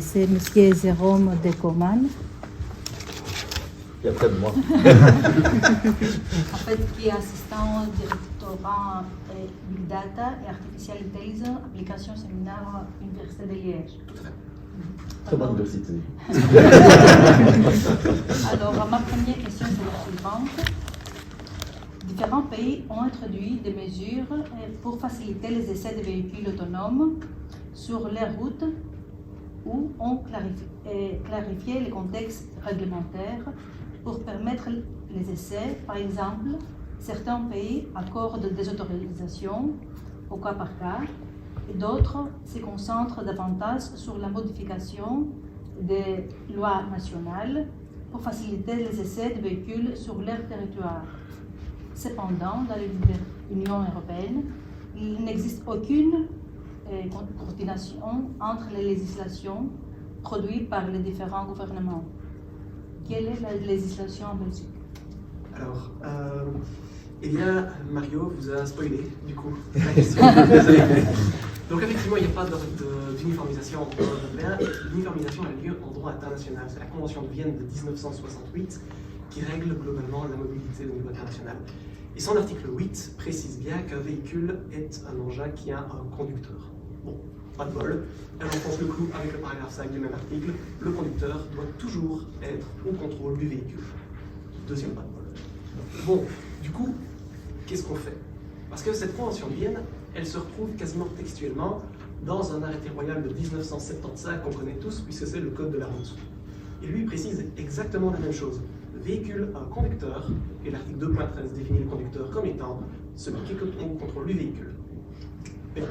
C'est M. Jérôme Decoman. Et après de moi. En fait, qui est assistant directeur Big Data et Artificial Intelligence, application séminaire Université de Liège. Tout à fait. Très bonne université. Alors, ma première question c'est la suivante. Différents pays ont introduit des mesures pour faciliter les essais de véhicules autonomes sur les routes ou ont clarifié les contextes réglementaires pour permettre les essais. Par exemple, certains pays accordent des autorisations au cas par cas et d'autres se concentrent davantage sur la modification des lois nationales pour faciliter les essais de véhicules sur leur territoire. Cependant, dans l'Union européenne, il n'existe aucune coordination entre les législations produites par les différents gouvernements. Quelle est la législation en Belgique? Alors, eh bien, Mario vous a spoilé, du coup, la question. Désolé. Donc, effectivement, il n'y a pas d'uniformisation en droit européen. L'uniformisation a lieu en droit international. C'est la Convention de Vienne de 1968 qui règle globalement la mobilité au niveau international. Et son article 8 précise bien qu'un véhicule est un engin qui a un conducteur. Bon, pas de bol. Elle enfonce le clou avec le paragraphe 5 du même article. Le conducteur doit toujours être au contrôle du véhicule. Deuxième pas de bol. Bon, du coup, qu'est-ce qu'on fait? Parce que cette convention de Vienne, elle se retrouve quasiment textuellement dans un arrêté royal de 1975 qu'on connaît tous, puisque c'est le code de la route. Et lui, il précise exactement la même chose. Le véhicule a un conducteur, et l'article 2.13 définit le conducteur comme étant celui qui est au contrôle du véhicule. Mais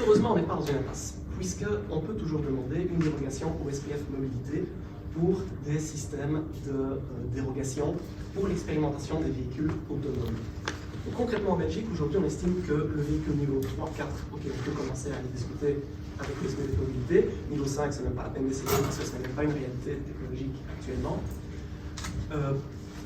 heureusement, on n'est pas dans une impasse, puisqu'on peut toujours demander une dérogation au SPF Mobilité pour des systèmes de dérogation pour l'expérimentation des véhicules autonomes. Donc, concrètement, en Belgique, aujourd'hui, on estime que le véhicule niveau 3, 4, auquel on peut commencer à aller discuter avec le SPF Mobilité, niveau 5, c'est même pas la peine d'essayer parce que ce n'est même pas une réalité technologique actuellement.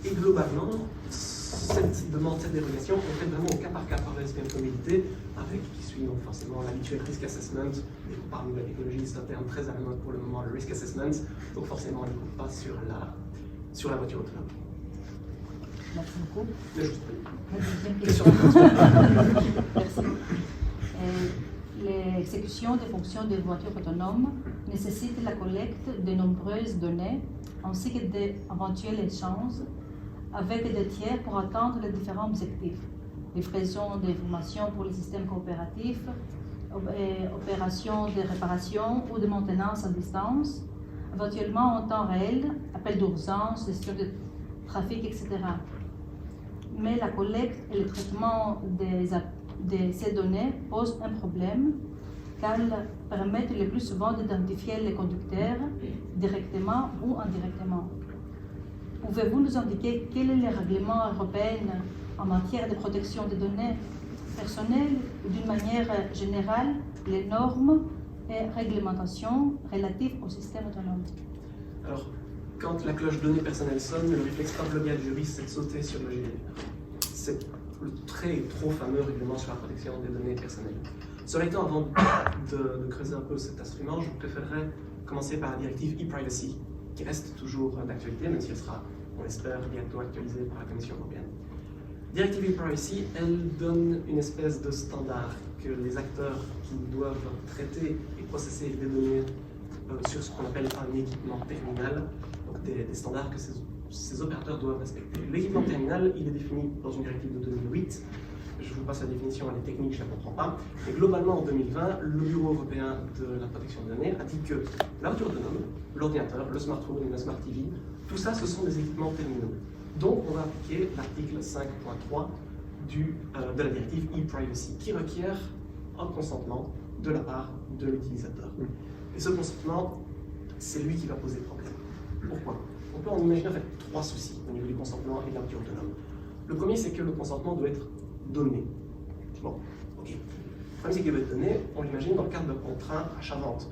Et globalement, cette demande, cette dérogation, on fait vraiment au cas par cas par le SPF Mobilité, avec qui suit donc forcément l'habituel risk assessment, et parmi la technologie, c'est un terme très à la mode pour le moment, le risk assessment, donc forcément on ne couvre pas sur la voiture autonome. Merci beaucoup. Mais juste La deuxième question. Merci. L'exécution des fonctions des voitures autonomes nécessite la collecte de nombreuses données ainsi que d'éventuels échanges avec des tiers pour atteindre les différents objectifs. Livraison d'informations pour les systèmes coopératifs, opérations de réparation ou de maintenance à distance, éventuellement en temps réel, appel d'urgence, gestion de trafic, etc. Mais la collecte et le traitement de ces données posent un problème car elles permettent le plus souvent d'identifier les conducteurs directement ou indirectement. Pouvez-vous nous indiquer quel est le règlement européen en matière de protection des données personnelles ou d'une manière générale les normes et réglementations relatives au système autonome? Alors, quand la cloche données personnelles sonne, le réflexe pavlovien du juriste, c'est de sauter sur le GDPR. C'est le trop fameux règlement sur la protection des données personnelles. Cela étant, avant de creuser un peu cet instrument, je préférerais commencer par la directive e-privacy, qui reste toujours d'actualité, même si elle sera, on l'espère, bientôt actualisée par la Commission européenne. Directive e-privacy, elle donne une espèce de standard que les acteurs qui doivent traiter et processer les données sur ce qu'on appelle un équipement terminal, donc des standards que ces opérateurs doivent respecter. L'équipement terminal, il est défini dans une directive de 2008. Je vous passe la définition, elle est technique, je ne la comprends pas. Mais globalement, en 2020, le Bureau européen de la protection des données a dit que la voiture autonome, l'ordinateur, le smartphone, la smart TV, tout ça, ce sont des équipements terminaux. Donc, on va appliquer l'article 5.3 de la directive e-privacy, qui requiert un consentement de la part de l'utilisateur. Et ce consentement, c'est lui qui va poser problème. Pourquoi? On peut en imaginer en fait 3 soucis au niveau du consentement et de la voiture autonome. Le premier, c'est que le consentement doit être donné. Bon, ok. Le problème, c'est qu'il doit être donné, on l'imagine dans le cadre d'un contrat achat-vente.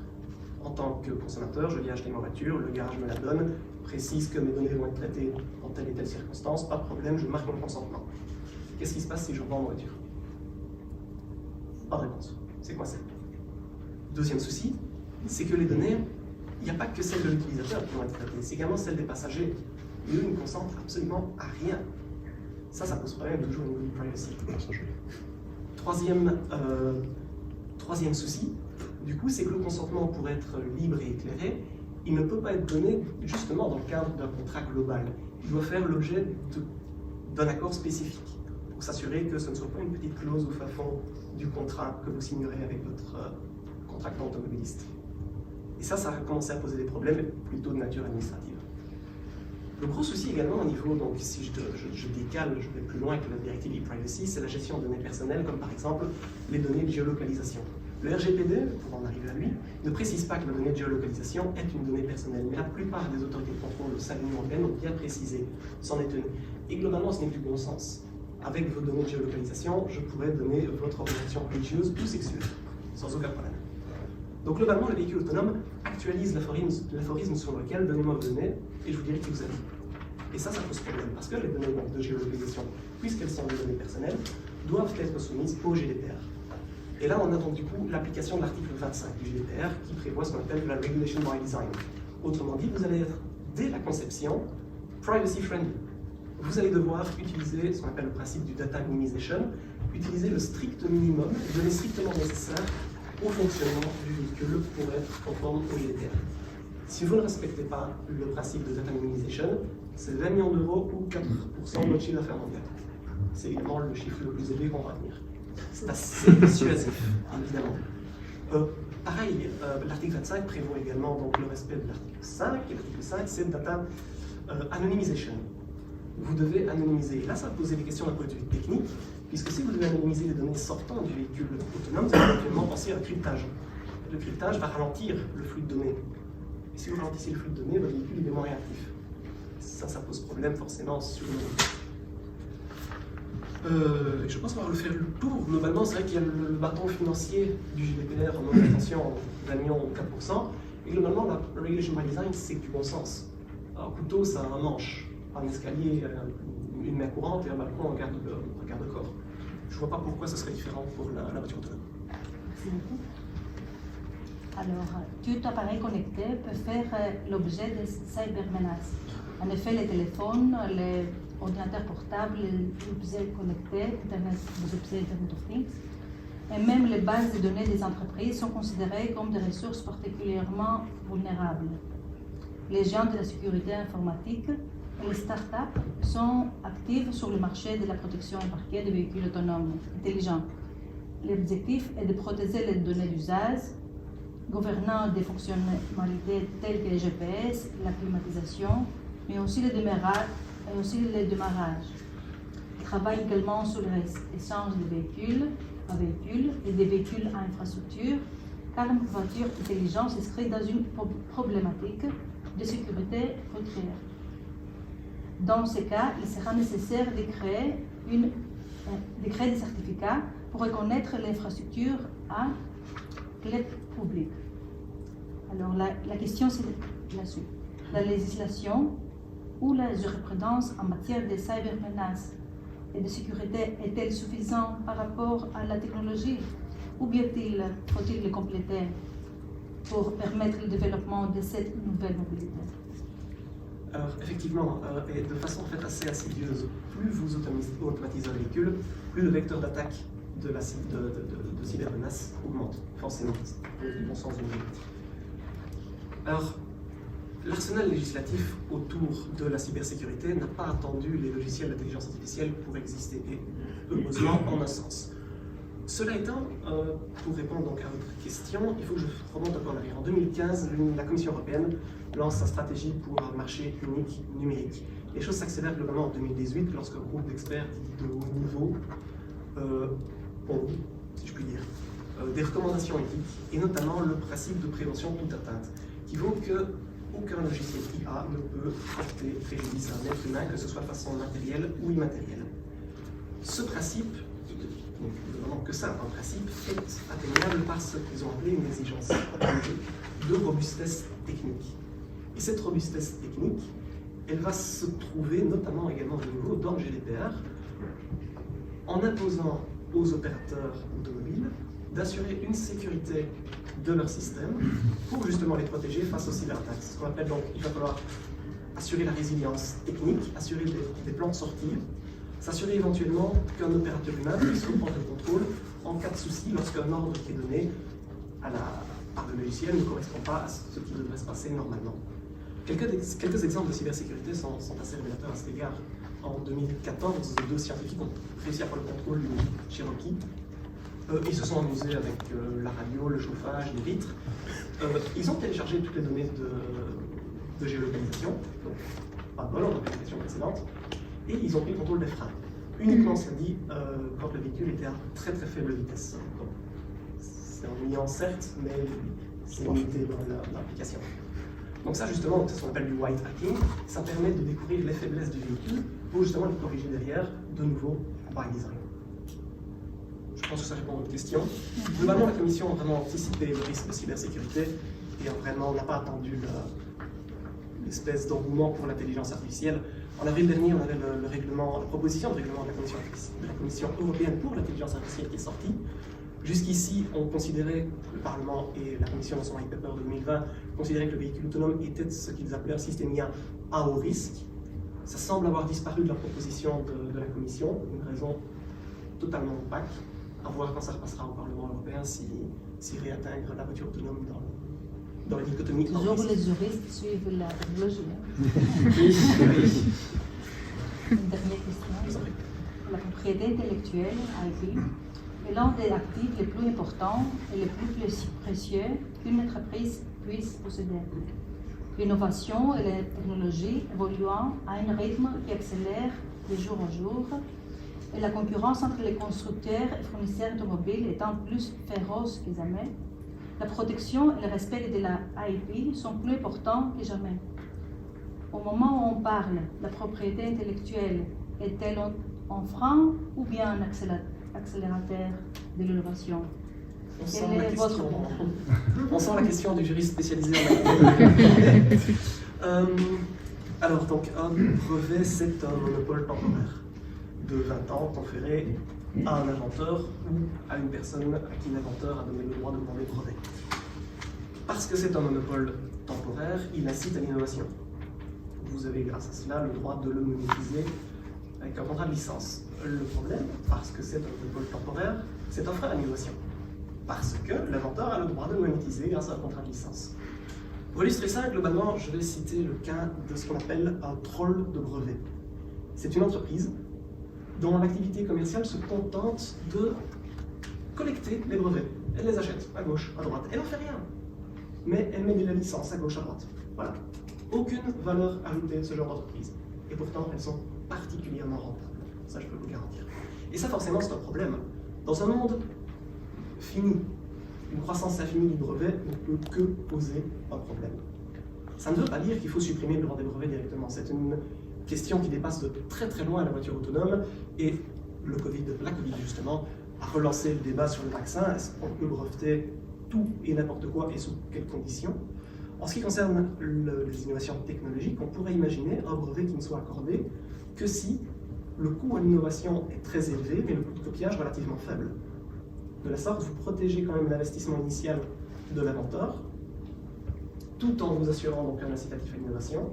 En tant que consommateur, je viens acheter ma voiture, le garage me la donne, précise que mes données vont être traitées dans telle et telle circonstance, pas de problème, je marque mon consentement. Qu'est-ce qui se passe si je vends ma voiture? Pas de réponse. C'est coincé. Deuxième souci, c'est que les données, il n'y a pas que celles de l'utilisateur qui vont être traitées, c'est également celles des passagers. Et eux, ils ne consentent absolument à rien. Ça pose problème toujours au niveau du privacy. Troisième souci, du coup, c'est que le consentement, pour être libre et éclairé, il ne peut pas être donné justement dans le cadre d'un contrat global. Il doit faire l'objet d'un accord spécifique pour s'assurer que ce ne soit pas une petite clause au fin fond du contrat que vous signerez avec votre contractant automobiliste. Et ça a commencé à poser des problèmes plutôt de nature administrative. Le gros souci également au niveau, donc si je décale, je vais plus loin que la directive e-privacy, c'est la gestion de données personnelles, comme par exemple les données de géolocalisation. Le RGPD, pour en arriver à lui, ne précise pas que la donnée de géolocalisation est une donnée personnelle, mais la plupart des autorités de contrôle au sein de l'Union européenne ont bien précisé, s'en est tenu. Et globalement, ce n'est du bon sens. Avec vos données de géolocalisation, je pourrais donner votre orientation religieuse ou sexuelle, sans aucun problème. Donc globalement, le véhicule autonome actualise l'aphorisme sur lequel donnez-moi vos données et je vous dirai qui vous êtes. Et ça pose problème parce que les données de géolocalisation, puisqu'elles sont des données personnelles, doivent être soumises au GDPR. Et là, on a donc du coup l'application de l'article 25 du GDPR qui prévoit ce qu'on appelle la Regulation by Design. Autrement dit, vous allez être, dès la conception, privacy friendly. Vous allez devoir utiliser ce qu'on appelle le principe du data minimization, utiliser le strict minimum, donner strictement nécessaire au fonctionnement du véhicule pour être conforme au GDPR. Si vous ne respectez pas le principe de data minimization, c'est 20 millions d'euros ou 4% de votre chiffre d'affaires mondial. C'est évidemment le chiffre le plus élevé qu'on va tenir. C'est assez dissuasif, évidemment. Pareil, l'article 25 prévoit également donc, le respect de l'article 5, et l'article 5, c'est data anonymization. Vous devez anonymiser. Et là, ça va poser des questions d'un point de vue technique, puisque si vous devez anonymiser les données sortant du véhicule autonome, vous allez éventuellement penser à un cryptage. Le cryptage va ralentir le flux de données. Et si vous ralentissez le flux de données, votre véhicule est moins réactif. Ça pose problème forcément sur le je pense qu'on va le faire le tour. Globalement, c'est vrai qu'il y a le bâton financier du GDPR en augmentation d'1 million ou 4%. Et globalement, la Regulation by Design, c'est du bon sens. Un couteau, ça a un manche. Un escalier, une main courante et un balcon, un garde-corps. Je ne vois pas pourquoi ce serait différent pour la voiture autonome. Merci beaucoup. Alors, tout appareil connecté peut faire l'objet de cybermenaces. En effet, les téléphones, les ordinateurs portables, les objets connectés, les objets Internet of Things, et même les bases de données des entreprises sont considérées comme des ressources particulièrement vulnérables. Les géants de la sécurité informatique et les startups sont actives sur le marché de la protection embarquée des véhicules autonomes intelligents. L'objectif est de protéger les données d'usage, gouvernant des fonctionnalités telles que les GPS, la climatisation, mais aussi le démarrage. Ils travaillent également sur l'échange de véhicules à véhicules et des véhicules à infrastructure, car une voiture intelligente s'inscrit dans une problématique de sécurité routière. Dans ce cas, il sera nécessaire de créer des certificats pour reconnaître l'infrastructure à clé publique. Alors la question c'est là-dessus. La législation ou la jurisprudence en matière de cybermenaces et de sécurité est-elle suffisante par rapport à la technologie ou bien faut-il le compléter pour permettre le développement de cette nouvelle mobilité? Alors effectivement, et de façon en fait assez insidieuse, plus vous automatisez un véhicule, plus le vecteur d'attaque de cybermenaces augmente, forcément, du bon sens du mot. Alors, l'arsenal législatif autour de la cybersécurité n'a pas attendu les logiciels d'intelligence artificielle pour exister, et heureusement en un sens. Cela étant, pour répondre donc à votre question, il faut que je remonte un peu en arrière. En 2015, la Commission européenne lance sa stratégie pour un marché unique numérique. Les choses s'accélèrent globalement en 2018 lorsqu'un groupe d'experts de haut niveau ont, si je puis dire, des recommandations éthiques, et notamment le principe de prévention toute atteinte, qui vaut que aucun logiciel IA ne peut porter préjudice à un être humain, que ce soit de façon matérielle ou immatérielle. Ce principe, donc vraiment que ça, un principe, est atteignable par ce qu'ils ont appelé une exigence de robustesse technique. Et cette robustesse technique, elle va se trouver notamment également au niveau dans le GDPR, en imposant aux opérateurs automobiles d'assurer une sécurité de leur système pour justement les protéger face aux cyberattaques. Ce qu'on appelle donc, il va falloir assurer la résilience technique, assurer des plans de sortie, s'assurer éventuellement qu'un opérateur humain puisse reprendre le contrôle en cas de souci lorsqu'un ordre qui est donné par le logiciel ne correspond pas à ce qui devrait se passer normalement. Quelques exemples de cybersécurité sont assez révélateurs à cet égard. En 2014, 2 scientifiques ont réussi à faire le contrôle du Cherokee. Ils se sont amusés avec la radio, le chauffage, les vitres. Ils ont téléchargé toutes les données de géolocalisation, donc pas de vol en application précédente, et ils ont pris le contrôle des freins. Uniquement, ça dit, quand le véhicule était à très très faible vitesse. C'est ennuyant certes, mais c'est limité dans l'application. Donc ça justement, c'est ce qu'on appelle du white hacking, ça permet de découvrir les faiblesses du véhicule pour justement les corriger derrière, de nouveau, by design. Je pense que ça répond à votre question. Globalement, la Commission a vraiment anticipé le risque de cybersécurité et vraiment n'a pas attendu l'espèce d'engouement pour l'intelligence artificielle. En avril dernier, on avait la proposition de règlement de la Commission européenne pour l'intelligence artificielle qui est sortie. Jusqu'ici, on considérait, le Parlement et la Commission dans son white paper de 2020, considéraient que le véhicule autonome était ce qu'ils appelaient un système IA à haut risque. Ça semble avoir disparu de la proposition de la Commission, une raison totalement opaque. À voir quand ça repassera au Parlement européen s'il réintègre la voiture autonome dans la dichotomie. Toujours les juristes suivent la technologie. Oui. Une dernière question. La propriété intellectuelle, IP, est l'un des actifs les plus importants et les plus précieux qu'une entreprise puisse posséder. L'innovation et la technologie évoluant à un rythme qui accélère de jour en jour, et la concurrence entre les constructeurs et fournisseurs automobiles étant plus féroce que jamais, la protection et le respect de la IP sont plus importants que jamais. Au moment où on parle, la propriété intellectuelle est-elle un frein ou bien un accélérateur de l'innovation? On sent votre la question du juriste spécialisé en IP. Alors, donc, un brevet, c'est un monopole temporaire de 20 ans conféré à un inventeur ou à une personne à qui l'inventeur a donné le droit de demander le brevet. Parce que c'est un monopole temporaire, il incite à l'innovation. Vous avez grâce à cela le droit de le monétiser avec un contrat de licence. Le problème, parce que c'est un monopole temporaire, c'est un frein à l'innovation. Parce que l'inventeur a le droit de le monétiser grâce à un contrat de licence. Pour illustrer ça, globalement, je vais citer le cas de ce qu'on appelle un troll de brevet. C'est une entreprise dont l'activité commerciale se contente de collecter les brevets. Elle les achète à gauche, à droite. Elle n'en fait rien. Mais elle met de la licence à gauche, à droite. Voilà. Aucune valeur ajoutée de ce genre d'entreprise. Et pourtant, elles sont particulièrement rentables. Ça, je peux vous le garantir. Et ça, forcément, c'est un problème. Dans un monde fini, une croissance infinie du brevet ne peut que poser un problème. Ça ne veut pas dire qu'il faut supprimer le droit des brevets directement. C'est une question qui dépasse de très très loin la voiture autonome. Et la Covid justement, a relancé le débat sur le vaccin. Est-ce qu'on peut breveter tout et n'importe quoi et sous quelles conditions? En ce qui concerne les innovations technologiques, on pourrait imaginer un brevet qui ne soit accordé que si le coût à l'innovation est très élevé, mais le coût de copiage relativement faible. De la sorte, vous protégez quand même l'investissement initial de l'inventeur, tout en vous assurant donc un incitatif à l'innovation,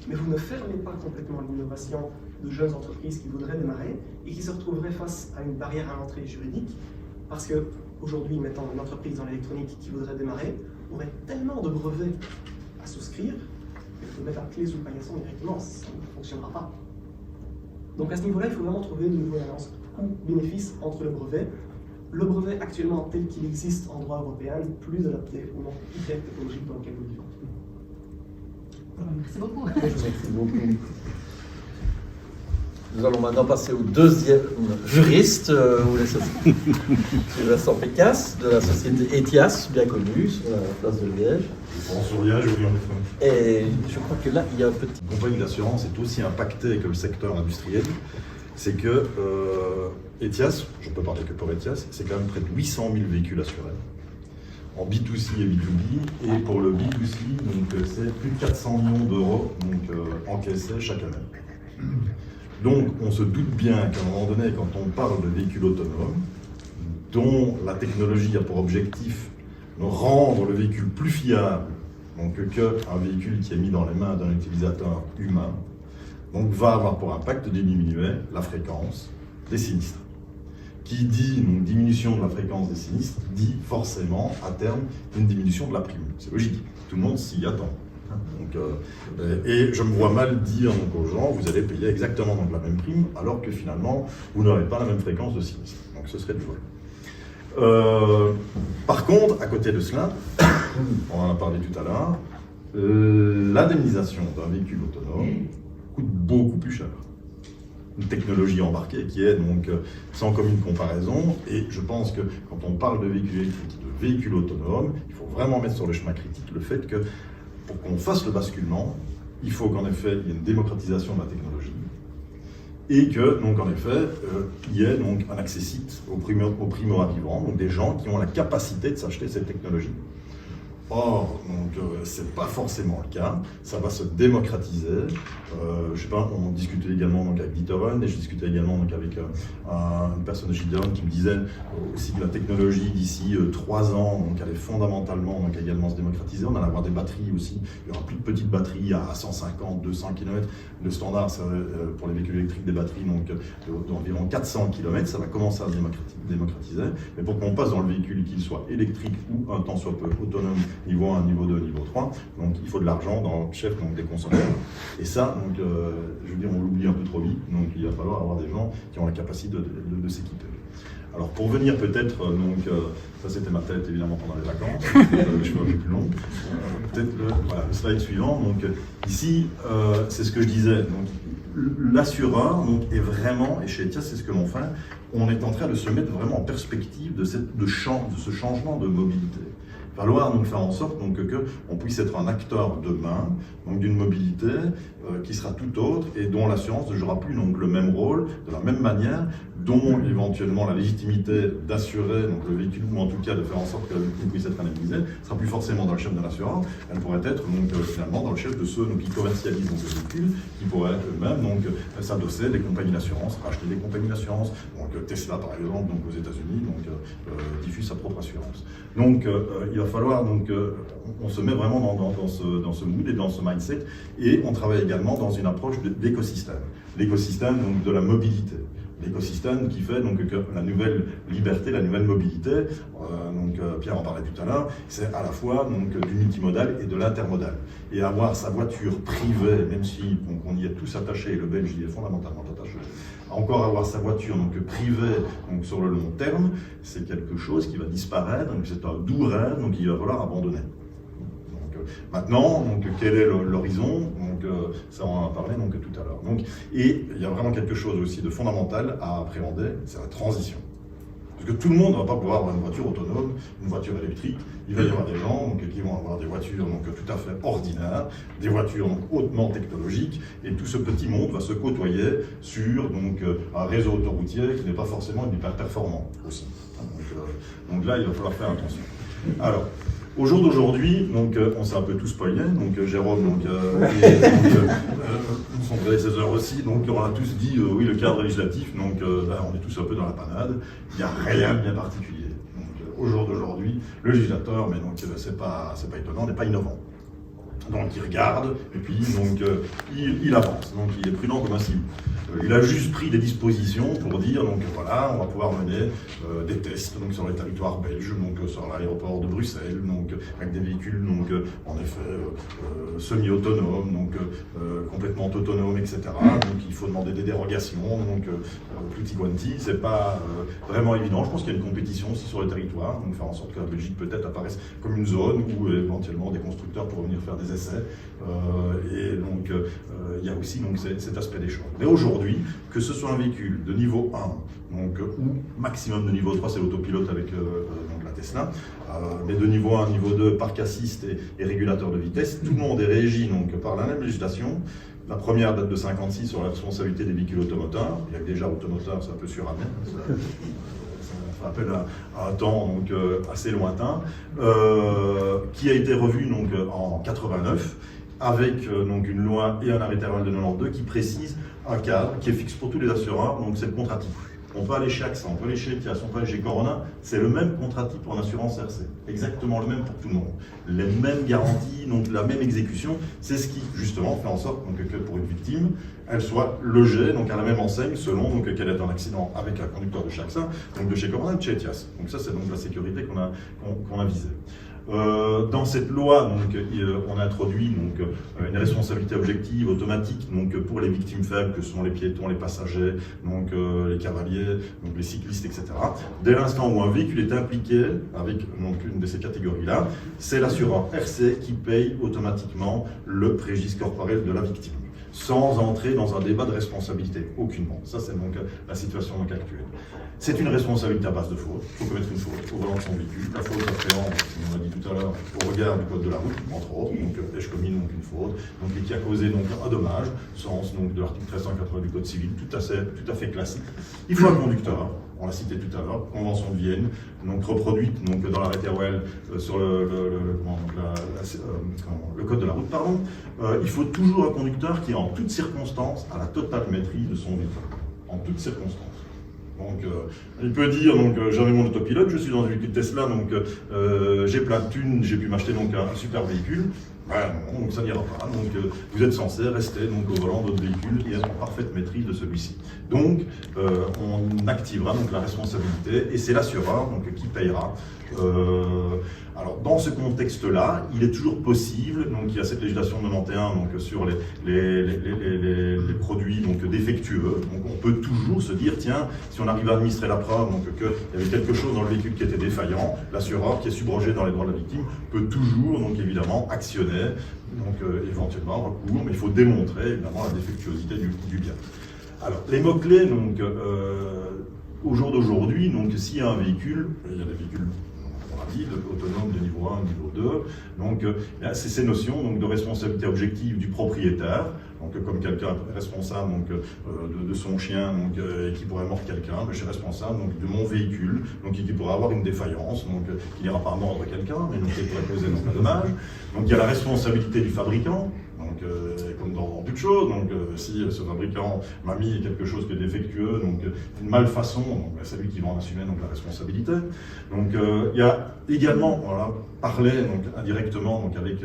mais vous ne fermez pas complètement l'innovation de jeunes entreprises qui voudraient démarrer et qui se retrouveraient face à une barrière à l'entrée juridique parce qu'aujourd'hui, mettons une entreprise dans l'électronique qui voudrait démarrer aurait tellement de brevets à souscrire qu'il faut mettre la clé sous le paillasson directement, ça ne fonctionnera pas. Donc à ce niveau-là, il faut vraiment trouver une balance coût-bénéfice entre le brevet actuellement tel qu'il existe en droit européen, plus adapté au monde hyper technologique dans lequel nous vivons. Merci beaucoup. Merci beaucoup. Nous allons maintenant passer au deuxième juriste, Vincent Pécasse, de la société ETIAS, bien connue, sur la place de Liège. En souriant, je vous dis en effet. Et je crois que là, il y a un petit... La compagnie d'assurance est aussi impactée que le secteur industriel. C'est que ETIAS, je ne peux parler que pour ETIAS, c'est quand même près de 800 000 véhicules assurés. En B2C et B2B, et pour le B2C, donc c'est plus de 400 millions d'euros encaissés chaque année. Donc on se doute bien qu'à un moment donné, quand on parle de véhicules autonomes, dont la technologie a pour objectif de rendre le véhicule plus fiable qu'un véhicule qui est mis dans les mains d'un utilisateur humain, donc va avoir pour impact de diminuer la fréquence des sinistres. Qui dit donc, diminution de la fréquence des sinistres, dit forcément à terme une diminution de la prime. C'est logique, tout le monde s'y attend. Donc, et je me vois mal dire donc, aux gens, vous allez payer exactement donc, la même prime, alors que finalement, vous n'aurez pas la même fréquence de sinistre. Donc ce serait du vrai. Par contre, à côté de cela, on en a parlé tout à l'heure, l'indemnisation d'un véhicule autonome coûte beaucoup plus cher. Une technologie embarquée qui est donc sans commune comparaison, et je pense que quand on parle de véhicules électriques, de véhicules autonomes, il faut vraiment mettre sur le chemin critique le fait que pour qu'on fasse le basculement, il faut qu'en effet il y ait une démocratisation de la technologie et que donc en effet il y ait donc un accessite aux primo-arrivants, donc des gens qui ont la capacité de s'acheter cette technologie. Or, c'est pas forcément le cas, ça va se démocratiser. Je sais pas, on discutait également donc, avec Dieter, et je discutais également donc, avec une personne de Gideon qui me disait aussi que la technologie d'ici 3 ans donc, allait fondamentalement donc, également se démocratiser. On allait avoir des batteries aussi, il y aura plus de petites batteries à 150, 200 km. Le standard pour les véhicules électriques des batteries d'environ 400 km, ça va commencer à se démocratiser. Mais pour qu'on passe dans le véhicule, qu'il soit électrique ou un tant soit peu autonome, niveau 1, niveau 2, niveau 3, donc il faut de l'argent dans le chef donc, des consommateurs. Et ça, donc, je veux dire, on l'oublie un peu trop vite, donc il va falloir avoir des gens qui ont la capacité de s'équiper. Alors pour venir peut-être, ça c'était ma tête évidemment pendant les vacances, je suis un peu plus long, peut-être le slide suivant, donc ici c'est ce que je disais, donc l'assureur est vraiment, et chez ETIAS c'est ce que l'on fait, on est en train de se mettre vraiment en perspective de ce changement de mobilité. Il va falloir donc faire en sorte qu'on puisse être un acteur demain d'une mobilité qui sera tout autre et dont l'assurance ne jouera plus donc, le même rôle, de la même manière, dont éventuellement la légitimité d'assurer le véhicule ou en tout cas de faire en sorte que le véhicule puisse être indemnisé ne sera plus forcément dans le chef de l'assurance, elle pourrait être finalement dans le chef de ceux qui commercialisent le véhicule, qui pourraient eux-mêmes s'adosser des compagnies d'assurance, racheter des compagnies d'assurance. Donc Tesla par exemple aux États-Unis diffuse sa propre assurance. Donc il va falloir on se met vraiment dans ce mood et dans ce mindset, et on travaille également dans une approche d'écosystème. L'écosystème de la mobilité. L'écosystème qui fait que la nouvelle liberté, la nouvelle mobilité, Pierre en parlait tout à l'heure, c'est à la fois du multimodal et de l'intermodal. Et avoir sa voiture privée, même si on y est tous attachés, et le Belge y est fondamentalement attaché, encore avoir sa voiture privée sur le long terme, c'est quelque chose qui va disparaître, c'est un doux rêve qu'il va falloir abandonner. Maintenant, quel est l'horizon? Ça on en a parlé tout à l'heure. Et il y a vraiment quelque chose aussi de fondamental à appréhender, c'est la transition. Parce que tout le monde ne va pas pouvoir avoir une voiture autonome, une voiture électrique. Il va y avoir des gens qui vont avoir des voitures tout à fait ordinaires, des voitures hautement technologiques, et tout ce petit monde va se côtoyer sur un réseau autoroutier qui n'est pas forcément hyper performant aussi. Donc là, il va falloir faire attention. Alors, au jour d'aujourd'hui, on s'est un peu tous spoilé, Jérôme son prédécesseur aussi, on a tous dit oui, le cadre législatif, on est tous un peu dans la panade, il n'y a rien de bien particulier. Au jour d'aujourd'hui, le législateur, mais c'est pas étonnant, n'est pas innovant. Donc il regarde, et puis donc, il avance, donc il est prudent comme un cible. Il a juste pris des dispositions pour dire, donc voilà, on va pouvoir mener des tests donc, sur les territoires belges, donc sur l'aéroport de Bruxelles, donc avec des véhicules, donc en effet semi-autonomes, donc complètement autonomes, etc. Donc il faut demander des dérogations, donc tutti quanti, c'est pas vraiment évident. Je pense qu'il y a une compétition aussi sur le territoire, donc faire en sorte que la Belgique peut-être apparaisse comme une zone où éventuellement des constructeurs pourront venir faire des essais. Et donc il y a aussi donc, cet aspect des choses. Mais aujourd'hui, que ce soit un véhicule de niveau 1 donc, ou maximum de niveau 3, c'est l'autopilote avec donc la Tesla, mais de niveau 1, niveau 2, parc assist et régulateur de vitesse, tout le monde est régi donc, par la même législation. La première date de 56 sur la responsabilité des véhicules automoteurs. Il y a déjà automoteur, c'est un peu suranné. Ça rappelle à un temps donc, assez lointain, qui a été revu donc, en 89 avec donc, une loi et un arrêté de 92 qui précise un cadre qui est fixe pour tous les assureurs, donc c'est le contrat type. On peut aller chez AXA, on peut aller chez Etias, on peut aller chez Corona, c'est le même contrat type en assurance RC, exactement le même pour tout le monde. Les mêmes garanties, donc la même exécution, c'est ce qui justement fait en sorte donc, que pour une victime, elle soit logée donc, à la même enseigne selon donc, qu'elle ait un accident avec un conducteur de chez AXA, donc de chez Corona et de chez Etias. Donc ça c'est donc la sécurité qu'on a visée. Dans cette loi, donc, on a introduit donc, une responsabilité objective automatique donc, pour les victimes faibles, que sont les piétons, les passagers, donc, les cavaliers, donc, les cyclistes, etc. Dès l'instant où un véhicule est impliqué avec donc, une de ces catégories-là, c'est l'assureur RC qui paye automatiquement le préjudice corporel de la victime, sans entrer dans un débat de responsabilité, aucunement. Ça, c'est donc la situation donc, actuelle. C'est une responsabilité à base de faute. Il faut commettre une faute au volant de son véhicule. La faute appréhende, comme on l'a dit tout à l'heure, au regard du code de la route, entre autres. Donc, ai-je commis donc une faute, donc, et qui a causé donc un dommage, sens donc, de l'article 1380 du code civil, tout à fait classique. Il faut un conducteur. On l'a cité tout à l'heure, Convention de Vienne, donc reproduite donc, dans l'arrêté ROL sur le code de la route. Pardon. Il faut toujours un conducteur qui, en toutes circonstances, a la totale maîtrise de son véhicule. En toutes circonstances. Donc, il peut dire, donc, j'avais mon autopilote, je suis dans une véhicule Tesla, donc j'ai plein de thunes, j'ai pu m'acheter donc un super véhicule. Ben non, donc ça n'ira pas. Donc vous êtes censé rester donc, au volant de votre véhicule et être en parfaite maîtrise de celui-ci. Donc on activera donc, la responsabilité et c'est l'assureur donc, qui payera. Alors dans ce contexte-là, il est toujours possible, donc il y a cette législation 91 donc, sur les produits donc, défectueux. Donc on peut toujours se dire, tiens, si on arrive à administrer la preuve donc, qu'il y avait quelque chose dans le véhicule qui était défaillant, l'assureur qui est subrogé dans les droits de la victime peut toujours donc, évidemment actionner, donc éventuellement recours, mais il faut démontrer évidemment la défectuosité du bien. Alors les mots-clés donc, au jour d'aujourd'hui, donc s'il y a un véhicule, il y a des véhicules autonome de niveau 1, niveau 2. Donc, c'est ces notions donc, de responsabilité objective du propriétaire, donc, comme quelqu'un est responsable donc, de son chien donc, et qui pourrait mordre quelqu'un, je suis responsable donc, de mon véhicule donc, qui pourrait avoir une défaillance, donc, qui n'ira pas mordre quelqu'un, mais donc, qui pourrait causer donc, un dommage. Donc il y a la responsabilité du fabricant. Donc, comme dans toute chose, donc, si ce fabricant m'a mis quelque chose qui est défectueux, donc une malfaçon, c'est lui qui va en assumer donc, la responsabilité. Donc, il y a également, voilà, parler donc, indirectement donc, avec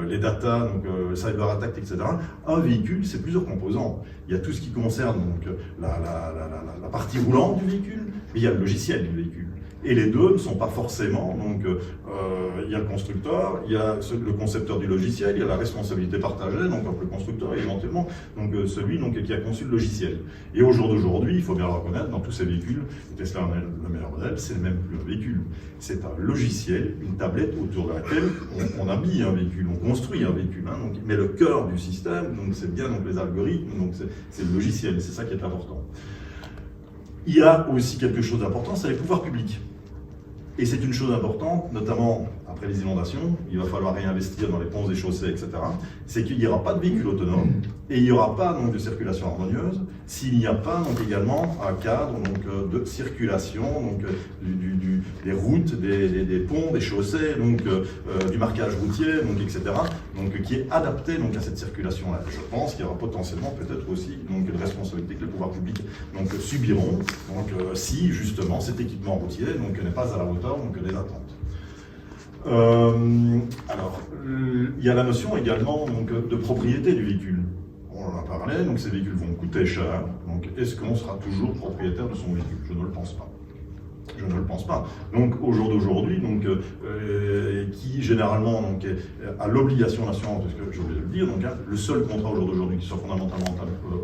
les data, donc, cyber attack, etc. Un véhicule, c'est plusieurs composants. Il y a tout ce qui concerne donc, la partie roulante du véhicule, mais il y a le logiciel du véhicule. Et les deux ne sont pas forcément, donc il y a le constructeur, il y a le concepteur du logiciel, il y a la responsabilité partagée, donc entre le constructeur et éventuellement donc, celui donc, qui a conçu le logiciel. Et au jour d'aujourd'hui, il faut bien le reconnaître, dans tous ces véhicules, Tesla en est le meilleur modèle, c'est même plus un véhicule, c'est un logiciel, une tablette autour de laquelle on habille un véhicule, on construit un véhicule, hein, donc, mais le cœur du système, donc c'est bien donc, les algorithmes, donc c'est le logiciel, c'est ça qui est important. Il y a aussi quelque chose d'important, c'est les pouvoirs publics. Et c'est une chose importante, notamment après les inondations, il va falloir réinvestir dans les ponts et chaussées, etc. C'est qu'il n'y aura pas de véhicules autonomes et il n'y aura pas donc, de circulation harmonieuse s'il n'y a pas donc, également un cadre donc, de circulation donc, des routes, des ponts, des chaussées, donc, du marquage routier, donc, etc. Donc, qui est adapté donc, à cette circulation-là. Je pense qu'il y aura potentiellement peut-être aussi donc, une responsabilité que les pouvoirs publics donc, subiront donc, si justement cet équipement routier n'est pas à la hauteur donc, des attentes. Alors, il y a la notion également donc, de propriété du véhicule. On en a parlé, donc ces véhicules vont coûter cher. Donc, est-ce qu'on sera toujours propriétaire de son véhicule? Je ne le pense pas. Je ne le pense pas. Donc, au jour d'aujourd'hui, qui généralement a l'obligation d'assurance, parce que je voulais le dire, donc, le seul contrat au jour d'aujourd'hui qui soit fondamentalement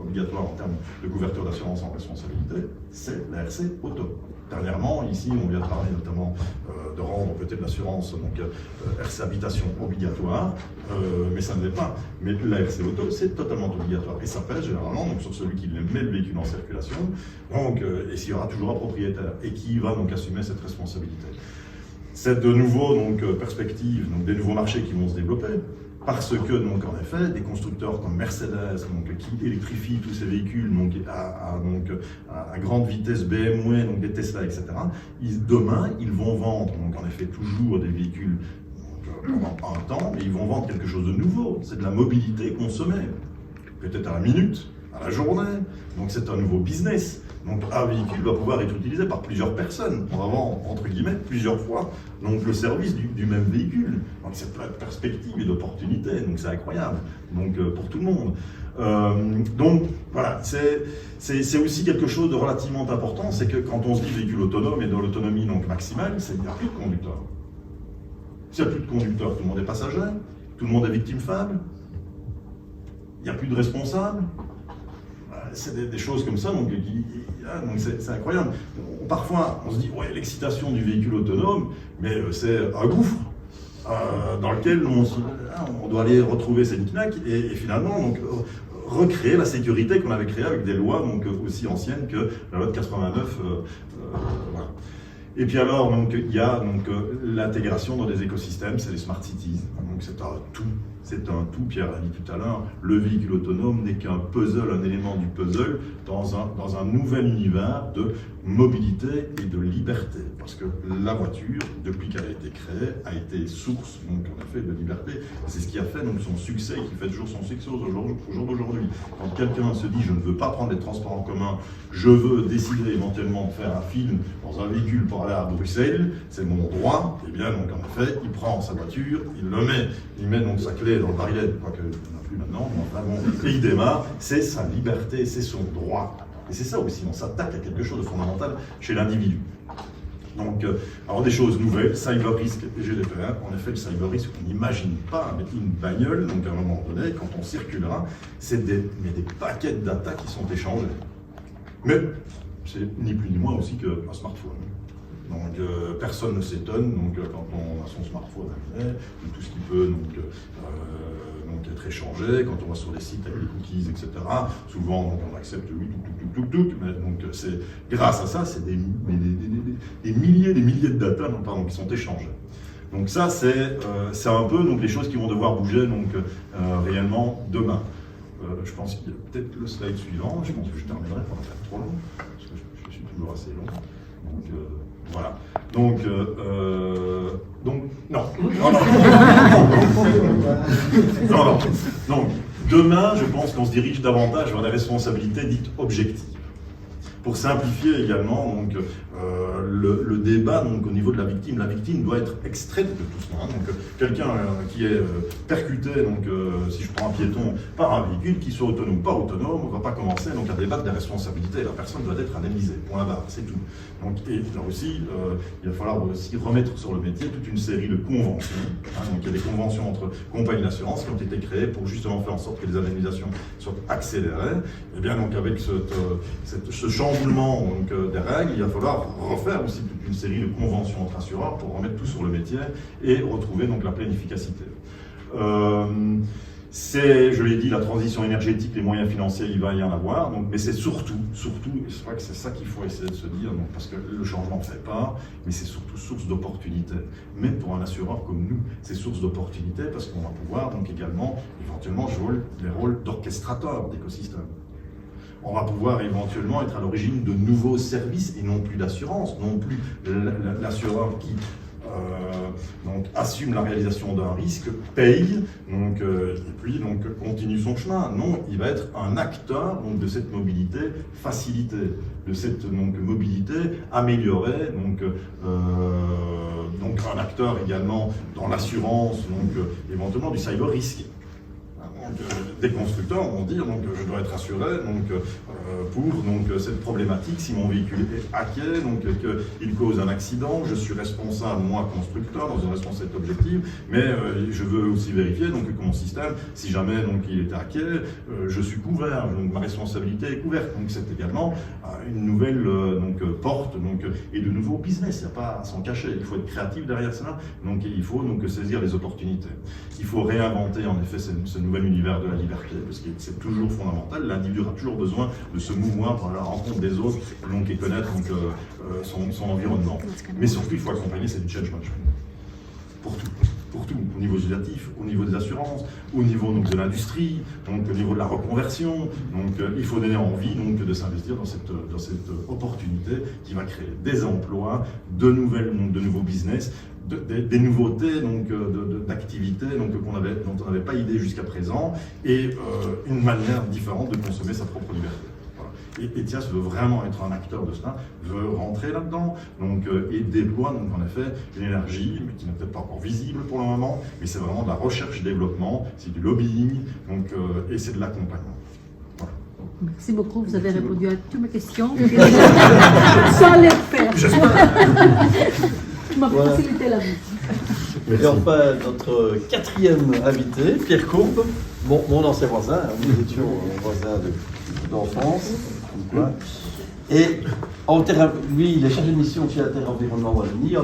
obligatoire en termes de couverture d'assurance en responsabilité, c'est la RC Auto. Dernièrement, ici, on vient de parler notamment de rendre peut-être l'assurance RC Habitation obligatoire, mais ça ne l'est pas. Mais la RC Auto, c'est totalement obligatoire. Et ça pèse généralement sur celui qui met le véhicule en circulation, et s'il y aura toujours un propriétaire, et qui va donc assumer cette responsabilité. C'est de nouveau perspectives, des nouveaux marchés qui vont se développer. Parce que, en effet, des constructeurs comme Mercedes, qui électrifient tous ces véhicules à grande vitesse, BMW, des Tesla, etc., demain, ils vont vendre, en effet, toujours des véhicules pendant un temps, mais ils vont vendre quelque chose de nouveau. C'est de la mobilité consommée, peut-être à la minute, à la journée. Donc, c'est un nouveau business. Donc, un véhicule doit pouvoir être utilisé par plusieurs personnes. On va vendre, entre guillemets, plusieurs fois le service du même véhicule. Donc, c'est plein de perspectives et d'opportunités. Donc, c'est incroyable. Donc, pour tout le monde. Donc, voilà. C'est aussi quelque chose de relativement important. C'est que quand on se dit véhicule autonome et dans l'autonomie maximale, il n'y a plus de conducteur. S'il n'y a plus de conducteur, tout le monde est passager. Tout le monde est victime faible. Il n'y a plus de responsable. C'est des choses comme ça, donc c'est incroyable. Parfois, on se dit, ouais, l'excitation du véhicule autonome, mais c'est un gouffre dans lequel on doit aller retrouver ses knickknacks et finalement recréer la sécurité qu'on avait créée avec des lois aussi anciennes que la loi de 89. Voilà. Et puis alors, il y a l'intégration dans des écosystèmes, c'est les smart cities. Donc c'est un tout. C'est un tout, Pierre l'a dit tout à l'heure, le véhicule autonome n'est qu'un puzzle, un élément du puzzle dans un nouvel univers de mobilité et de liberté. Parce que la voiture, depuis qu'elle a été créée, a été source, en effet, de liberté. C'est ce qui a fait son succès et qui fait toujours son succès au jour d'aujourd'hui. Quand quelqu'un se dit, je ne veux pas prendre les transports en commun, je veux décider éventuellement de faire un film dans un véhicule pour aller à Bruxelles, c'est mon droit, et bien en effet, il prend sa voiture, il met sa clé dans le barillet, quoique il n'y en a plus maintenant, et il démarre, c'est sa liberté, c'est son droit. Et c'est ça aussi, on s'attaque à quelque chose de fondamental chez l'individu. Donc, alors des choses nouvelles, cyber risk et GDPR. En effet, le cyber risk, on n'imagine pas avec une bagnole, à un moment donné, quand on circulera, c'est des paquets de data qui sont échangés. Mais c'est ni plus ni moins aussi qu'un smartphone. Donc personne ne s'étonne quand on a son smartphone de tout ce qui peut être échangé, quand on va sur les sites avec les cookies, etc. Souvent on accepte oui, tout, mais c'est grâce à ça, c'est des milliers de data qui sont échangés. Donc ça c'est un peu les choses qui vont devoir bouger réellement demain. Je pense qu'il y a peut-être le slide suivant, je pense que je terminerai pour pas faire trop long, parce que je suis toujours assez long. Donc voilà. Donc non. Donc demain, je pense qu'on se dirige davantage vers la responsabilité dite objective. Pour simplifier également le débat au niveau de la victime doit être extraite de tout cela. Quelqu'un qui est percuté, si je prends un piéton, par un véhicule, qui soit autonome ou pas autonome, on ne va pas commencer à débattre des responsabilités. La personne doit être indemnisée, point barre, c'est tout. Et là aussi, il va falloir aussi remettre sur le métier toute une série de conventions. Il y a des conventions entre compagnies d'assurance qui ont été créées pour justement faire en sorte que les indemnisations soient accélérées. Et bien avec ce changement des règles, il va falloir refaire aussi toute une série de conventions entre assureurs pour remettre tout sur le métier et retrouver la pleine efficacité. C'est, je l'ai dit, la transition énergétique, les moyens financiers, il va y en avoir, mais c'est surtout, et c'est vrai que c'est ça qu'il faut essayer de se dire, parce que le changement ne fait pas, mais c'est surtout source d'opportunités. Même pour un assureur comme nous, c'est source d'opportunités parce qu'on va pouvoir également, éventuellement, jouer les rôles d'orchestrateur d'écosystème. On va pouvoir éventuellement être à l'origine de nouveaux services et non plus d'assurance, non plus l'assureur qui donc assume la réalisation d'un risque, paye, donc, et puis donc, continue son chemin. Non, il va être un acteur donc, de cette mobilité facilitée, de cette donc, mobilité améliorée, donc un acteur également dans l'assurance, donc éventuellement du cyber risque. Donc, des constructeurs vont dire donc je dois être assuré pour cette problématique si mon véhicule est hacké, qu'il cause un accident, je suis responsable moi constructeur dans une responsabilité objective, mais je veux aussi vérifier donc que mon système, si jamais il est hacké, je suis couvert, donc ma responsabilité est couverte. Donc c'est également une nouvelle porte et de nouveaux business. Il n'y a pas à s'en cacher. Il faut être créatif derrière cela. Donc il faut saisir les opportunités. Il faut réinventer en effet ce nouvel univers de la liberté, parce que c'est toujours fondamental. L'individu aura toujours besoin de se mouvoir par la rencontre des autres et connaître son environnement. Mais surtout, il faut accompagner cette change management. Pour tout, au niveau législatif, au niveau des assurances, au niveau de l'industrie, au niveau de la reconversion. Il faut donner envie de s'investir dans cette opportunité qui va créer des emplois, de nouveaux business, des nouveautés d'activités dont on n'avait pas idée jusqu'à présent, et une manière différente de consommer sa propre liberté. Voilà. Et Etias veut vraiment être un acteur de cela, veut rentrer là-dedans, et déploie en effet une énergie qui n'est peut-être pas encore visible pour le moment, mais c'est vraiment de la recherche-développement, c'est du lobbying, et c'est de l'accompagnement. Voilà. Merci beaucoup, vous avez répondu à toutes mes questions. Sans les faire. Tu m'as facilité la vie. Et enfin, notre quatrième invité, Pierre Courbe, mon ancien voisin, nous étions voisins d'enfance. Et lui, il est chargé de mission chez Inter-Environnement Wallonie.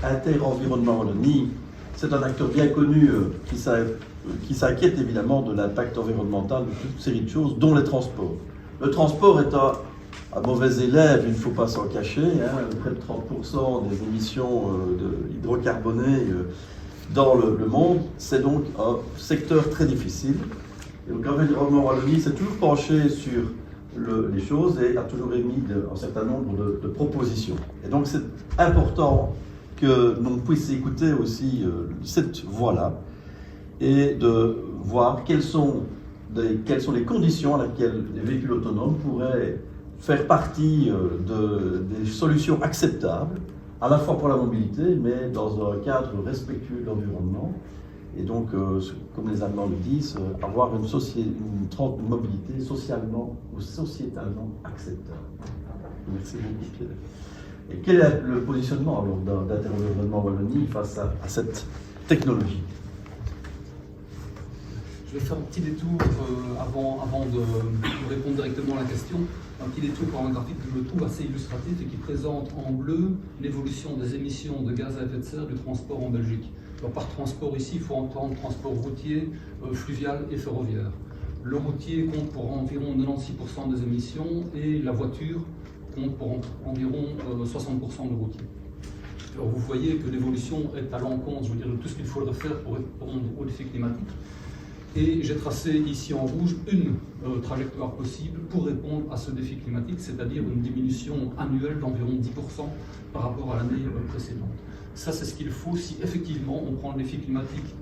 Inter-Environnement Wallonie, c'est un acteur bien connu qui s'inquiète évidemment de l'impact environnemental de toute une série de choses, dont les transports. Le transport est un mauvais élève, il ne faut pas s'en cacher, près de 30% des émissions hydrocarbonées dans le monde, c'est donc un secteur très difficile. Et donc Environnement Wallonie s'est toujours penché sur les choses et a toujours émis un certain nombre de propositions. Et donc c'est important que l'on puisse écouter aussi cette voix-là et de voir quelles sont les conditions à laquelle les véhicules autonomes pourraient faire partie des solutions acceptables, à la fois pour la mobilité, mais dans un cadre respectueux de l'environnement. Et donc, comme les Allemands le disent, avoir une mobilité socialement ou sociétalement acceptable. Merci beaucoup, Pierre. Et quel est le positionnement alors d'Inter-Environnement Wallonie face à cette technologie? Je vais faire un petit détour avant de répondre directement à la question. Un petit détour pour un graphique que je trouve assez illustratif et qui présente en bleu l'évolution des émissions de gaz à effet de serre du transport en Belgique. Alors, par transport ici, il faut entendre transport routier, fluvial et ferroviaire. Le routier compte pour environ 96% des émissions et la voiture compte pour environ 60% du routier. Alors vous voyez que l'évolution est à l'encontre, de tout ce qu'il faudrait faire pour répondre aux défis climatiques. Et j'ai tracé ici en rouge une trajectoire possible pour répondre à ce défi climatique, c'est-à-dire une diminution annuelle d'environ 10% par rapport à l'année précédente. Ça, c'est ce qu'il faut si effectivement on prend le défi climatique,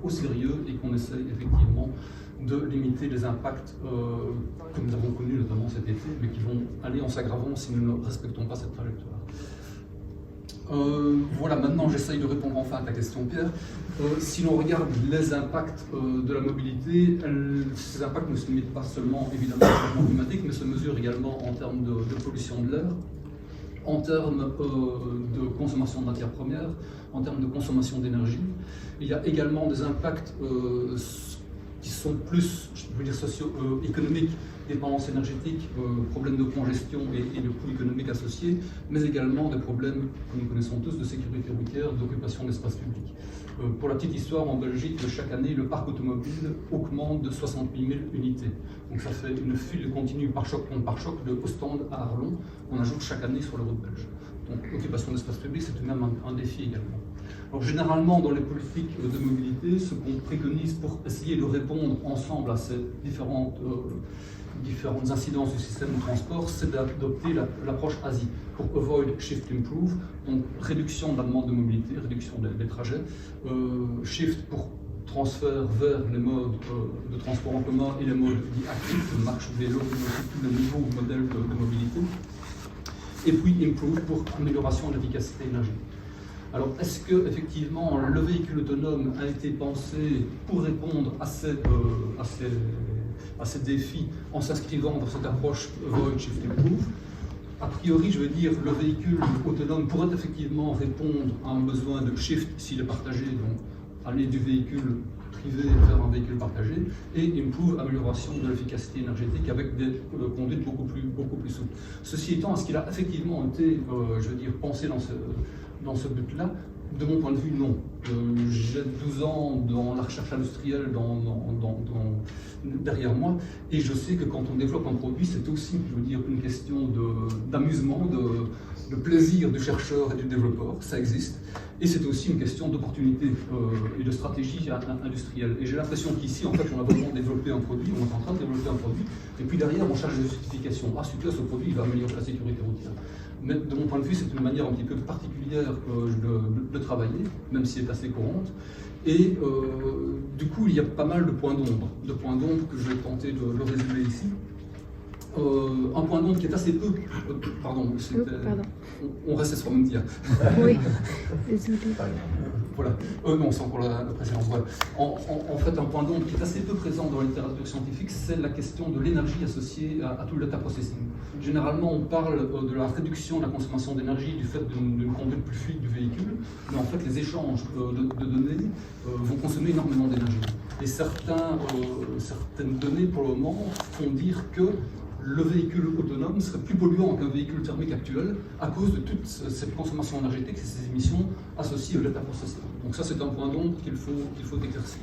au sérieux et qu'on essaye effectivement de limiter les impacts que nous avons connus notamment cet été, mais qui vont aller en s'aggravant si nous ne respectons pas cette trajectoire. Voilà, maintenant j'essaye de répondre enfin à ta question, Pierre. Si l'on regarde les impacts de la mobilité, ces impacts ne se limitent pas seulement évidemment au changement climatique, mais se mesurent également en termes de pollution de l'air, en termes de consommation de matières premières, en termes de consommation d'énergie. Il y a également des impacts qui sont plus, socio-économiques, dépendance énergétique, problèmes de congestion et de coûts économiques associés, mais également des problèmes que nous connaissons tous de sécurité routière, d'occupation d'espace public. Pour la petite histoire, en Belgique, chaque année, le parc automobile augmente de 68 000 unités. Donc ça fait une file continue par choc contre par choc, de Ostende à Arlon, on ajoute chaque année sur les routes belges. Donc l'occupation d'espace public, c'est tout de même un défi également. Alors généralement dans les politiques de mobilité, ce qu'on préconise pour essayer de répondre ensemble à ces différentes incidences du système de transport, c'est d'adopter l'approche ASI pour Avoid, Shift, Improve, donc réduction de la demande de mobilité, réduction des trajets, Shift pour transfert vers les modes de transport en commun et les modes dits actifs, de marche ou vélo, mais aussi tous les nouveaux modèles de mobilité, et puis Improve pour amélioration de l'efficacité énergétique. Alors, est-ce que effectivement le véhicule autonome a été pensé pour répondre à ces défis en s'inscrivant dans cette approche Avoid, Shift, Improve? A priori, je veux dire, le véhicule autonome pourrait effectivement répondre à un besoin de shift s'il est partagé, donc aller du véhicule privé vers un véhicule partagé, et improve, amélioration de l'efficacité énergétique avec des conduites beaucoup plus souples. Ceci étant, est-ce qu'il a effectivement été, je veux dire, pensé dans ce but-là? De mon point de vue, non. J'ai 12 ans dans la recherche industrielle derrière moi, et je sais que quand on développe un produit, c'est aussi, je veux dire, une question d'amusement, de plaisir du chercheur et du développeur, ça existe, et c'est aussi une question d'opportunité et de stratégie industrielle. Et j'ai l'impression qu'ici, en fait, on a vraiment développé un produit, on est en train de développer un produit, et puis derrière, on cherche des justifications. Ah, super, ce produit, il va améliorer la sécurité routière. Mais de mon point de vue, c'est une manière un petit peu particulière de travailler, même si elle est assez courante. Et du coup, il y a pas mal de points d'ombre que je vais tenter de résumer ici. Un point d'ombre qui est assez peu... pardon. On reste sur même dire. Oui, désolé. Voilà. Non, c'est encore la précédente. Voilà. En fait, un point d'ombre qui est assez peu présent dans la littérature scientifique, c'est la question de l'énergie associée à tout le data processing. Généralement, on parle de la réduction de la consommation d'énergie du fait d'une conduite plus fluide du véhicule, mais en fait, les échanges de données vont consommer énormément d'énergie. Et certaines données, pour le moment, font dire que le véhicule autonome serait plus polluant qu'un véhicule thermique actuel à cause de toute cette consommation énergétique et ces émissions associées au data processing. Donc ça, c'est un point d'ombre qu'il faut éclaircir.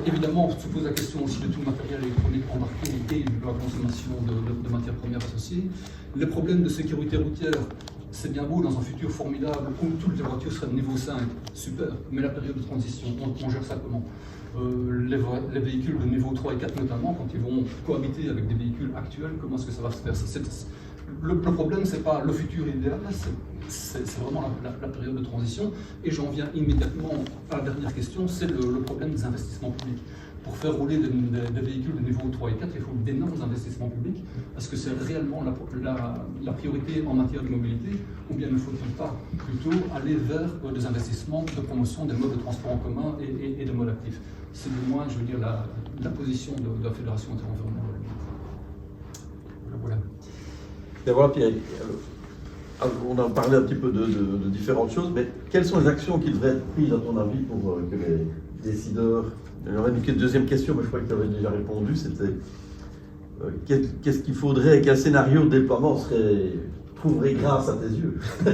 Évidemment, on se pose la question aussi de tout le matériel électronique embarqué et de la consommation de matières premières associées. Les problèmes de sécurité routière, c'est bien beau dans un futur formidable où toutes les voitures seraient de niveau 5, super, mais la période de transition, on gère ça comment? Les véhicules de niveau 3 et 4 notamment, quand ils vont cohabiter avec des véhicules actuels, comment est-ce que ça va se faire? Le problème, ce n'est pas le futur idéal, c'est vraiment la période de transition. Et j'en viens immédiatement à la dernière question, c'est le problème des investissements publics. Pour faire rouler des véhicules de niveau 3 et 4, il faut d'énormes investissements publics. Est-ce que c'est réellement la priorité en matière de mobilité, ou bien ne faut-il pas plutôt aller vers des investissements de promotion des modes de transport en commun et de modes actifs? C'est du moins, je veux dire, la position de la Fédération interenvironnementale. Voilà. Et voilà, Pierre, on a parlé un petit peu de différentes choses, mais quelles sont les actions qui devraient être prises, à ton avis, pour que les décideurs... Il y aurait une deuxième question, mais je crois que tu avais déjà répondu, c'était qu'est-ce qu'il faudrait, quel scénario de déploiement trouverait grâce à tes yeux? Il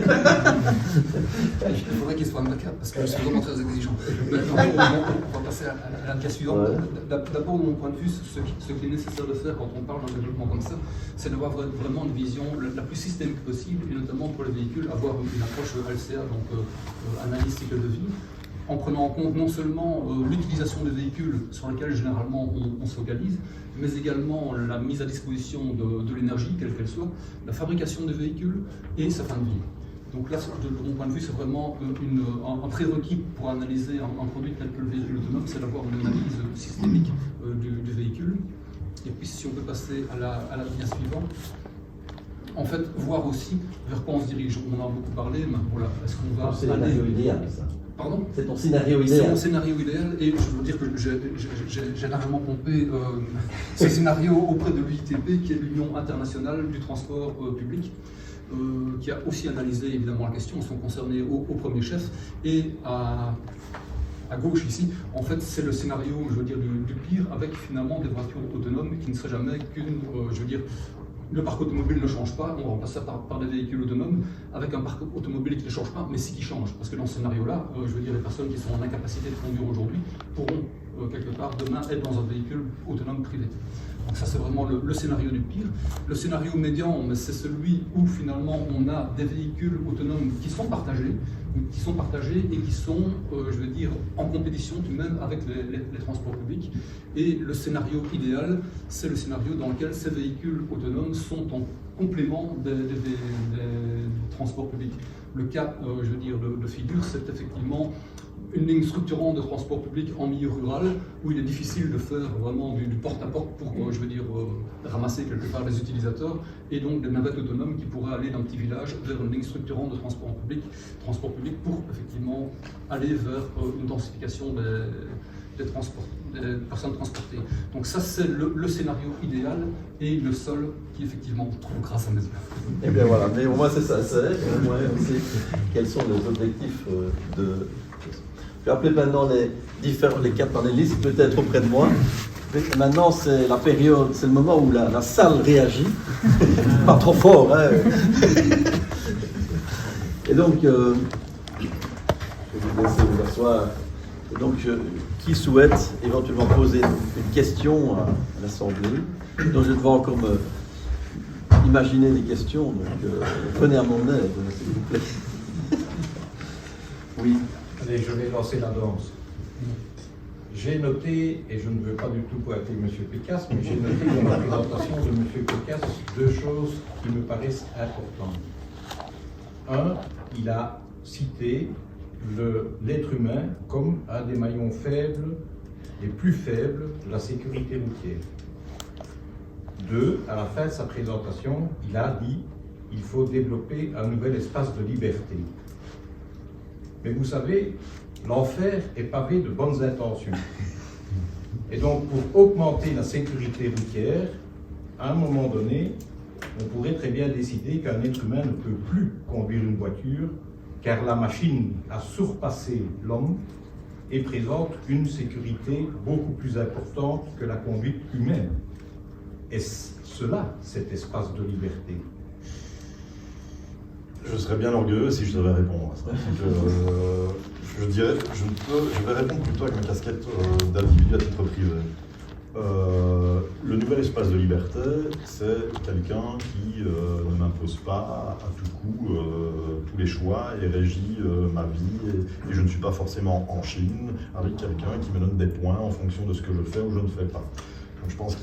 faudrait qu'il soit impeccable, parce que je suis vraiment très exigeant. On va passer à la cas suivante. Ouais. D'abord, de mon point de vue, ce qui est nécessaire de faire quand on parle d'un développement comme ça, c'est d'avoir vraiment une vision la plus systémique possible, et notamment pour les véhicules, avoir une approche LCA, donc analyse cycle de vie, en prenant en compte non seulement l'utilisation des véhicules sur lesquels généralement on se focalise, mais également la mise à disposition de l'énergie, quelle qu'elle soit, la fabrication des véhicules et sa fin de vie. Donc là, de mon point de vue, c'est vraiment un prérequis pour analyser un produit tel que le véhicule autonome, c'est d'avoir une analyse systémique du véhicule. Et puis si on peut passer à la ligne suivante, en fait, voir aussi vers quoi on se dirige. On en a beaucoup parlé, mais voilà, est-ce qu'on va... C'est scénario idéal, ça. Pardon? C'est ton scénario idéal. C'est mon scénario idéal, et je veux dire que j'ai largement pompé ce scénario auprès de l'UITP, qui est l'Union internationale du transport public, qui a aussi analysé évidemment la question. Ils sont concernés au premier chef, et à gauche ici, en fait, c'est le scénario, je veux dire, du pire, avec finalement des voitures autonomes qui ne seraient jamais qu'une, je veux dire, le parc automobile ne change pas, on remplace ça par des véhicules autonomes, avec un parc automobile qui ne change pas, mais si qui change. Parce que dans ce scénario-là, je veux dire, les personnes qui sont en incapacité de conduire aujourd'hui pourront quelque part, demain, être dans un véhicule autonome privé. Donc ça, c'est vraiment le scénario du pire. Le scénario médian, c'est celui où finalement on a des véhicules autonomes qui sont partagés et qui sont, je veux dire, en compétition tout de même avec les transports publics. Et le scénario idéal, c'est le scénario dans lequel ces véhicules autonomes sont en complément des transports publics. Le cas, je veux dire, de figure, c'est effectivement une ligne structurante de transport public en milieu rural où il est difficile de faire vraiment du porte-à-porte pour, je veux dire, ramasser quelque part les utilisateurs, et donc des navettes autonomes qui pourraient aller d'un petit village vers une ligne structurante de transport public pour effectivement aller vers une densification des personnes transportées. Donc ça, c'est le scénario idéal et le seul qui effectivement trouve grâce à mes yeux. Eh bien voilà, mais au moins c'est ça, c'est au moins on sait quels sont les objectifs de... Je vais appeler maintenant les 4 panélistes, peut-être auprès de moi. Mais maintenant, c'est la période, c'est le moment où la salle réagit. Pas trop fort, hein. Et donc, je vais vous laisser vous asseoir. Et donc, qui souhaite éventuellement poser une question à l'Assemblée? Donc, je vais devoir encore imaginer des questions. Donc, venez à mon aide, s'il vous plaît. Oui. Allez, je vais lancer la danse. J'ai noté, et je ne veux pas du tout pointer M. Pécasse, mais j'ai noté dans la présentation de M. Pécasse 2 choses qui me paraissent importantes. Un, il a cité l'être humain comme un des maillons faibles, les plus faibles de la sécurité routière. 2, à la fin de sa présentation, il a dit qu'il faut développer un nouvel espace de liberté. Mais vous savez, l'enfer est pavé de bonnes intentions. Et donc, pour augmenter la sécurité routière, à un moment donné, on pourrait très bien décider qu'un être humain ne peut plus conduire une voiture, car la machine a surpassé l'homme et présente une sécurité beaucoup plus importante que la conduite humaine. Est-ce cela, cet espace de liberté? Je serais bien orgueilleux si je devais répondre à ça. Je dirais, je vais répondre plutôt avec ma casquette d'individu à titre privé. Le nouvel espace de liberté, c'est quelqu'un qui ne m'impose pas à tout coup tous les choix et régit ma vie. Et je ne suis pas forcément en Chine avec quelqu'un qui me donne des points en fonction de ce que je fais ou je ne fais pas. Donc je pense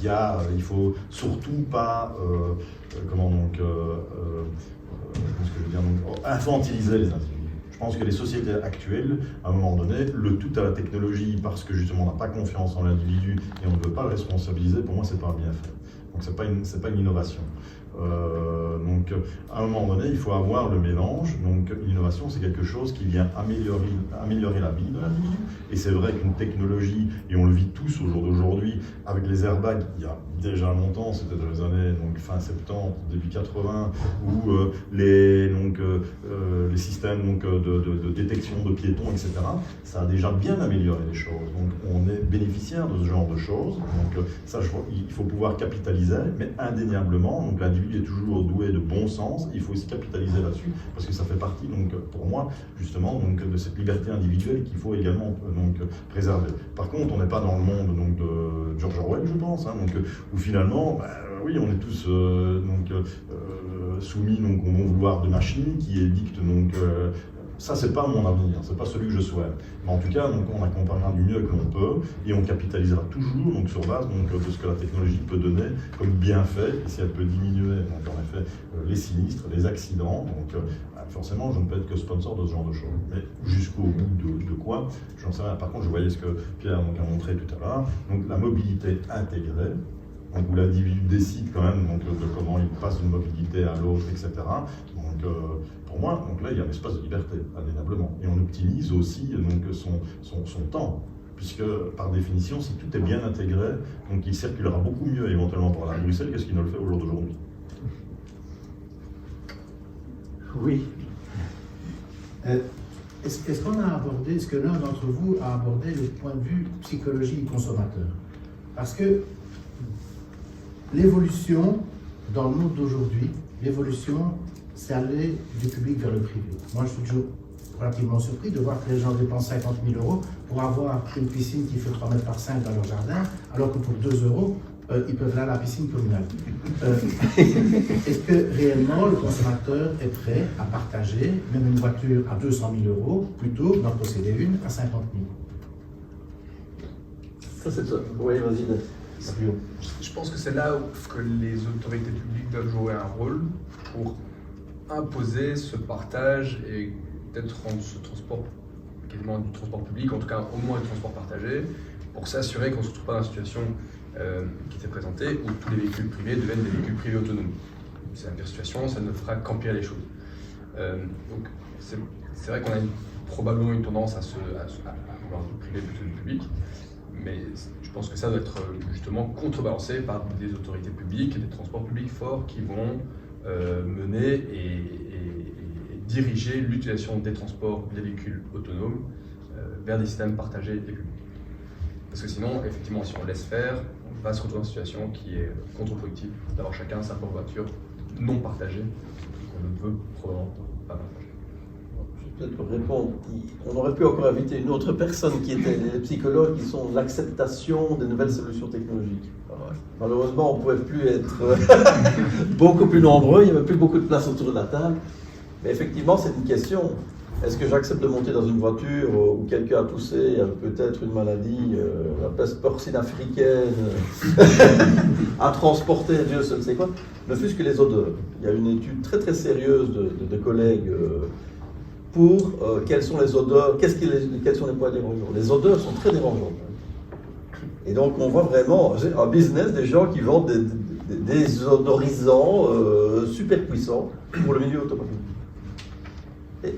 il faut surtout pas, infantiliser les individus. Je pense que les sociétés actuelles, à un moment donné, le tout à la technologie, parce que justement on n'a pas confiance en l'individu et on ne veut pas le responsabiliser, pour moi c'est pas bien fait. Donc c'est pas une innovation. Donc à un moment donné, il faut avoir le mélange. Donc l'innovation, c'est quelque chose qui vient améliorer la vie de l'individu. Et c'est vrai qu'une technologie, et on le vit tous au jour d'aujourd'hui, avec les airbags, il y a déjà longtemps, c'était dans les années fin 70, début 80, où les systèmes de détection de piétons, etc., ça a déjà bien amélioré les choses. Donc on est bénéficiaire de ce genre de choses. Donc ça, il faut pouvoir capitaliser, mais indéniablement, donc l'individu est toujours doué de bon sens, il faut aussi capitaliser là-dessus, parce que ça fait partie, donc, pour moi, justement, donc, de cette liberté individuelle qu'il faut également préserver. Par contre, on n'est pas dans le monde de George Orwell, je pense, où finalement, oui, on est tous soumis au bon vouloir de machines qui édictent ça, c'est pas mon avenir, c'est pas celui que je souhaite. Mais en tout cas, on accompagnera du mieux que l'on peut et on capitalisera toujours sur base de ce que la technologie peut donner comme bienfait, et si elle peut diminuer en effet les sinistres, les accidents. Forcément, je ne peux être que sponsor de ce genre de choses. Mais jusqu'au bout de quoi, j'en sais rien. Par contre, je voyais ce que Pierre a montré tout à l'heure. Donc la mobilité intégrée, où l'individu décide quand même de comment il passe d'une mobilité à l'autre, etc. Pour moi, là, il y a un espace de liberté, indéniablement. Et on optimise aussi son temps, puisque par définition, si tout est bien intégré, il circulera beaucoup mieux éventuellement par la Bruxelles que ce qu'il ne le fait au jour d'aujourd'hui. Oui. Est-ce qu'on a abordé, est-ce que l'un d'entre vous a abordé le point de vue psychologie du consommateur? Parce que l'évolution, dans le monde d'aujourd'hui, l'évolution, c'est aller du public vers le privé. Moi, je suis toujours relativement surpris de voir que les gens dépensent 50 000 € pour avoir une piscine qui fait 3 mètres par 5 dans leur jardin, alors que pour 2 €, ils peuvent aller à la piscine communale. Est-ce que réellement le consommateur est prêt à partager même une voiture à 200 000 € plutôt d'en posséder une à 50 000 €? Ça, c'est ça. Oui, vas-y, Mario. Je pense que c'est là où que les autorités publiques doivent jouer un rôle pour imposer ce partage et peut-être rendre ce transport quasiment du transport public, en tout cas au moins du transport partagé, pour s'assurer qu'on ne se retrouve pas dans une situation qui était présentée où tous les véhicules privés deviennent des véhicules privés autonomes. C'est la pire situation, ça ne fera qu'empirer les choses. Donc c'est vrai qu'on a probablement une tendance à vouloir du privé plutôt du public, mais je pense que ça doit être justement contrebalancé par des autorités publiques et des transports publics forts qui vont mener et diriger l'utilisation des transports des véhicules autonomes vers des systèmes partagés et publics. Parce que sinon, effectivement, si on laisse faire, on va se retrouver dans une situation qui est contre-productive d'avoir chacun sa propre voiture non partagée, qu'on ne veut probablement pas partager. Je vais peut-être répondre. On aurait pu encore inviter une autre personne qui était les psychologues qui sont l'acceptation des nouvelles solutions technologiques. Malheureusement, on ne pouvait plus être beaucoup plus nombreux, il n'y avait plus beaucoup de place autour de la table. Mais effectivement, c'est une question. Est-ce que j'accepte de monter dans une voiture où quelqu'un a toussé, peut-être une maladie, la peste porcine africaine, à transporter, Dieu seul sait quoi, ne fût-ce que les odeurs. Il y a une étude très très sérieuse de collègues pour quelles sont les odeurs, quels sont les points dérangeants. Les odeurs sont très dérangeantes. Et donc on voit vraiment un business des gens qui vendent des odorisants super puissants pour le milieu automobile.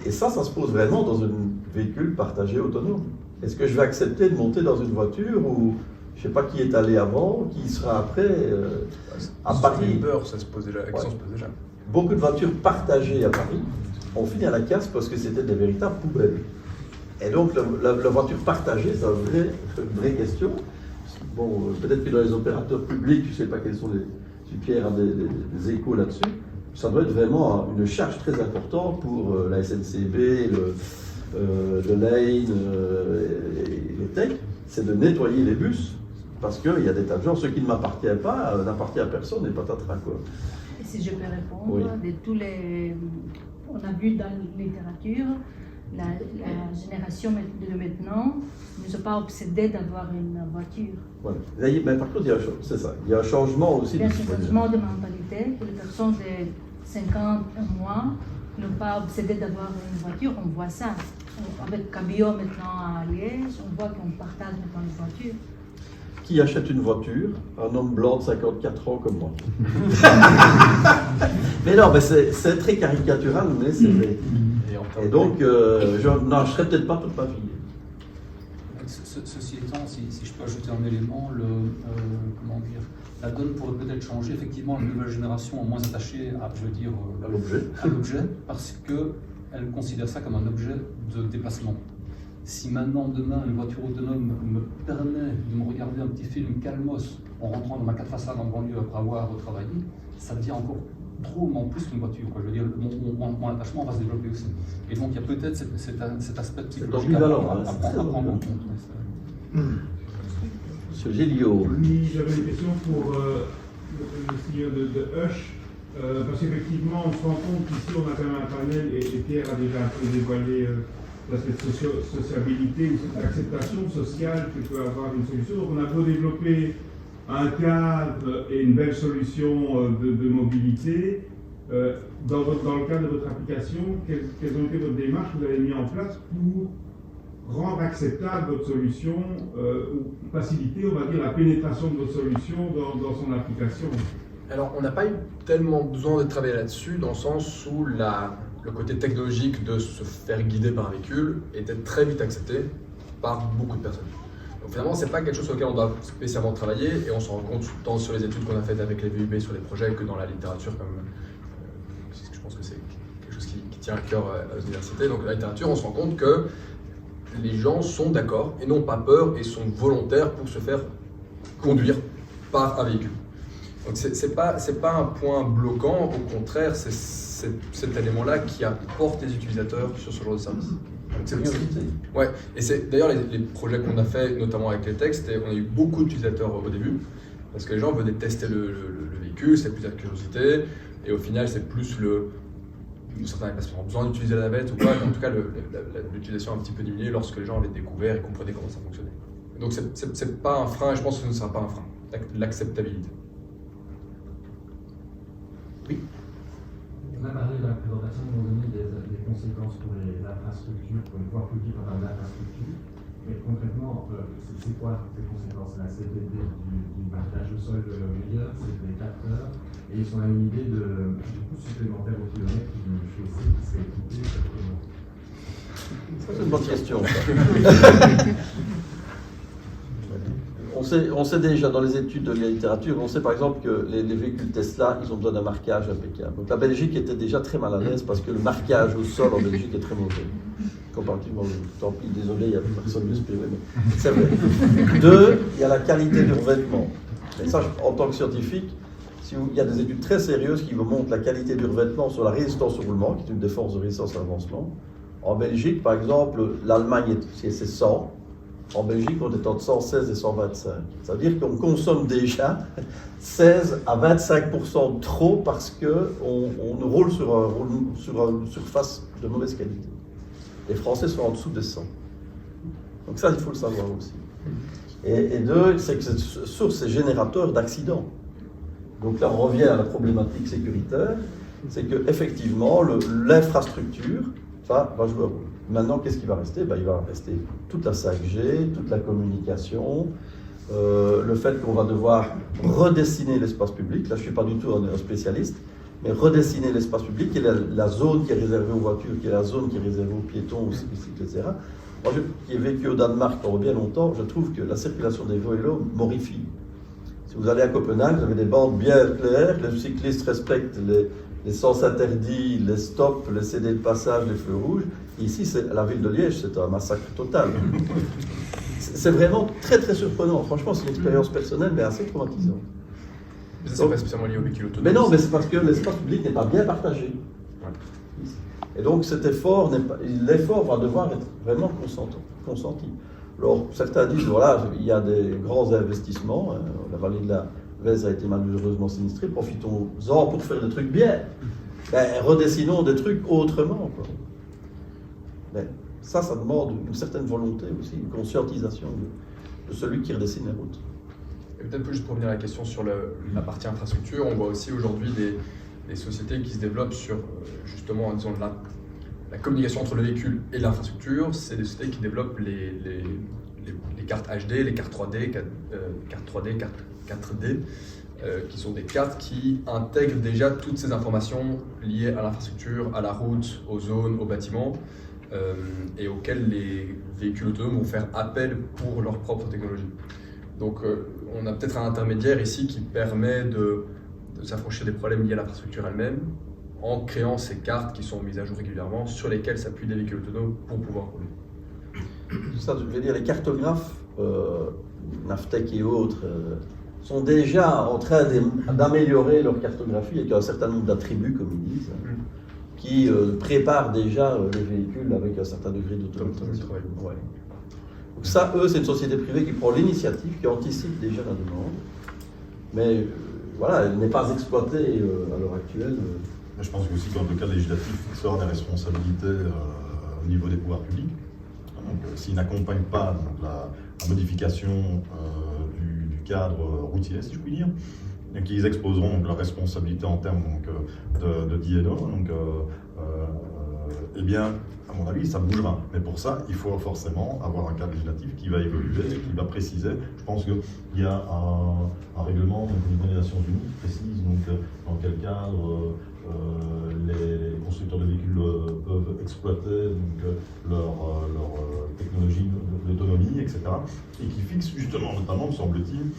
Et ça se pose vraiment dans un véhicule partagé autonome. Est-ce que je vais accepter de monter dans une voiture où je ne sais pas qui est allé avant, qui sera après à Paris? Uber, ça se pose déjà, la question se pose déjà. Beaucoup de voitures partagées à Paris ont fini à la casse parce que c'était des véritables poubelles. Et donc la voiture partagée, c'est une vraie question. Bon, peut-être que dans les opérateurs publics, je ne sais pas quels sont si Pierre a des échos là-dessus. Ça doit être vraiment une charge très importante pour la SNCB, le Lane et le Tech, c'est de nettoyer les bus, parce qu'il y a des tas de gens, ce qui ne m'appartient pas, n'appartient à personne et patatras, quoi. Et si je peux répondre, Oui. de tous les... On a vu dans la littérature, la génération de maintenant ne sont pas obsédés d'avoir une voiture. Voilà. Mais par contre, c'est ça, il y a un changement aussi. Il y a un changement de mentalité, que les personnes de 50 et moins ne sont pas obsédées d'avoir une voiture, on voit ça. Avec Cabio maintenant à Liège, on voit qu'on partage maintenant les voitures. Qui achète une voiture? Un homme blanc de 54 ans comme moi. Mais non, mais c'est très caricatural, mais c'est vrai. Et donc, je n'achèterai peut-être pas toute ma vie. Ceci étant, si je peux ajouter un élément, comment dire, la donne pourrait peut-être changer. Effectivement, la nouvelle génération est moins attachée à, à l'objet, parce qu'elle considère ça comme un objet de déplacement. Si maintenant, demain, une voiture autonome me permet de me regarder un petit film calmos en rentrant dans ma 4 façades en banlieue après avoir travaillé, ça devient encore drôlement plus qu'une voiture. Quoi. Je veux dire, mon attachement va se développer aussi. Et donc, il y a peut-être cet aspect psychologique à prendre en compte. Monsieur Géliot. Oui, j'avais une question pour le CEO de Hush, parce qu'effectivement, on se rend compte qu'ici, on a quand même un panel, et Pierre a déjà un peu dévoilé l'aspect de sociabilité ou cette acceptation sociale que peut avoir une solution. Donc, on a beau développer un cadre et une belle solution de mobilité. Dans le cadre de votre application, quelles ont été vos démarches que vous avez mis en place pour rendre acceptable votre solution ou faciliter, on va dire, la pénétration de votre solution dans son application? Alors, on n'a pas eu tellement besoin de travailler là-dessus, dans le sens où le côté technologique de se faire guider par un véhicule était très vite accepté par beaucoup de personnes. Donc finalement, ce n'est pas quelque chose sur lequel on doit spécialement travailler, et on se rend compte tant sur les études qu'on a faites avec les VUB sur les projets que dans la littérature, je pense que c'est quelque chose qui tient à cœur aux universités. Donc la littérature, on se rend compte que les gens sont d'accord et n'ont pas peur et sont volontaires pour se faire conduire par un véhicule. Donc c'est pas un point bloquant, au contraire, cet élément-là qui apporte les utilisateurs sur ce genre de service. Curiosité. Ouais, et c'est d'ailleurs les projets qu'on a fait, notamment avec les textes, et on a eu beaucoup d'utilisateurs au début, parce que les gens venaient tester le véhicule, c'est plus la curiosité, et au final c'est plus certains ont besoin d'utiliser la navette ou quoi, mais en tout cas l'utilisation a un petit peu diminué lorsque les gens avaient découvert et comprenaient comment ça fonctionnait. Donc c'est pas un frein, et je pense que ce ne sera pas un frein, l'acceptabilité. Oui. On a parlé dans la présentation à un moment donné des conséquences pour les infrastructures, pour les pouvoirs publics en termes d'infrastructures. Mais concrètement, c'est quoi ces conséquences-là? C'est du partage au sol meilleur, c'est des capteurs, et on a une idée du coût supplémentaire au kilomètre d'une chaussée qui serait équipée exactement. Ça, c'est une bonne question. On sait déjà dans les études de la littérature, on sait par exemple que les véhicules Tesla, ils ont besoin d'un marquage impeccable. Donc la Belgique était déjà très mal à l'aise parce que le marquage au sol en Belgique est très mauvais. Comparativement, tant pis, désolé, il n'y a personne de s'exprimer, mais c'est vrai. 2, il y a la qualité du revêtement. Et ça, en tant que scientifique, il y a des études très sérieuses qui vous montrent la qualité du revêtement sur la résistance au roulement, qui est une des forces de résistance à l'avancement. En Belgique, par exemple, l'Allemagne, c'est 100. En Belgique, on est entre 116 et 125. Ça veut dire qu'on consomme déjà 16 à 25% trop parce qu'on roule sur une surface de mauvaise qualité. Les Français sont en dessous des 100. Donc ça, il faut le savoir aussi. Et 2, c'est que cette source est générateur d'accidents. Donc là, on revient à la problématique sécuritaire. C'est qu'effectivement, l'infrastructure va jouer un rôle. Maintenant, qu'est-ce qui va rester? Il va rester toute la 5G, toute la communication, le fait qu'on va devoir redessiner l'espace public. Là, je ne suis pas du tout un spécialiste, mais redessiner l'espace public, et la zone qui est réservée aux voitures, qui est la zone qui est réservée aux piétons, aux cyclistes, etc. Moi, qui ai vécu au Danemark pendant bien longtemps, je trouve que la circulation des vélos morifie. Si vous allez à Copenhague, vous avez des bandes bien claires, les cyclistes respectent les sens interdits, les stops, les cédés de passage, les feux rouges. Et ici, la ville de Liège, c'est un massacre total. C'est vraiment très très surprenant. Franchement, c'est une expérience personnelle, mais assez traumatisante. Mais ça, c'est pas spécialement lié au véhicule autonome. Mais non, mais c'est parce que l'espace public n'est pas bien partagé. Ouais. Et donc cet effort, l'effort va devoir être vraiment consenti. Alors certains disent, voilà, il y a des grands investissements, la vallée de la Vèze a été malheureusement sinistrée, profitons-en pour faire des trucs bien. Redessinons des trucs autrement, quoi. Mais ça demande une certaine volonté aussi, une conscientisation de celui qui redessine la route. Et peut-être juste pour revenir à la question sur la partie infrastructure, on voit aussi aujourd'hui des sociétés qui se développment sur justement disons, la communication entre le véhicule et l'infrastructure. C'est des sociétés qui développent les cartes HD, les cartes 3D, cartes 3D, cartes 4D, qui sont des cartes qui intègrent déjà toutes ces informations liées à l'infrastructure, à la route, aux zones, aux bâtiments, et auxquelles les véhicules autonomes vont faire appel pour leur propre technologie. Donc on a peut-être un intermédiaire ici qui permet de s'affranchir des problèmes liés à l'infrastructure elle-même en créant ces cartes qui sont mises à jour régulièrement sur lesquelles s'appuient les véhicules autonomes pour pouvoir rouler. Ça, je veux dire, les cartographes, Navtech et autres, sont déjà en train d'améliorer leur cartographie avec un certain nombre d'attributs, comme ils disent, qui préparent déjà les véhicules avec un certain degré d'automatisation. Ouais. Donc ça, eux, c'est une société privée qui prend l'initiative, qui anticipe déjà la demande, mais voilà, elle n'est pas exploitée à l'heure actuelle. Je pense aussi que dans le cadre législatif, il sera des responsabilités au niveau des pouvoirs publics. S'ils n'accompagnent pas donc, la modification du cadre routier, si je puis dire, et qu'ils exposeront donc, leur responsabilité en termes donc, de DNO, donc, eh bien, à mon avis, ça bougera. Mais pour ça, il faut forcément avoir un cadre législatif qui va évoluer, qui va préciser. Je pense qu'il y a un règlement donc, au niveau des Nations Unies qui précise donc, dans quel cadre les constructeurs de véhicules peuvent exploiter donc, leur technologie d'autonomie, etc. Et qui fixe justement, notamment, me semble-t-il,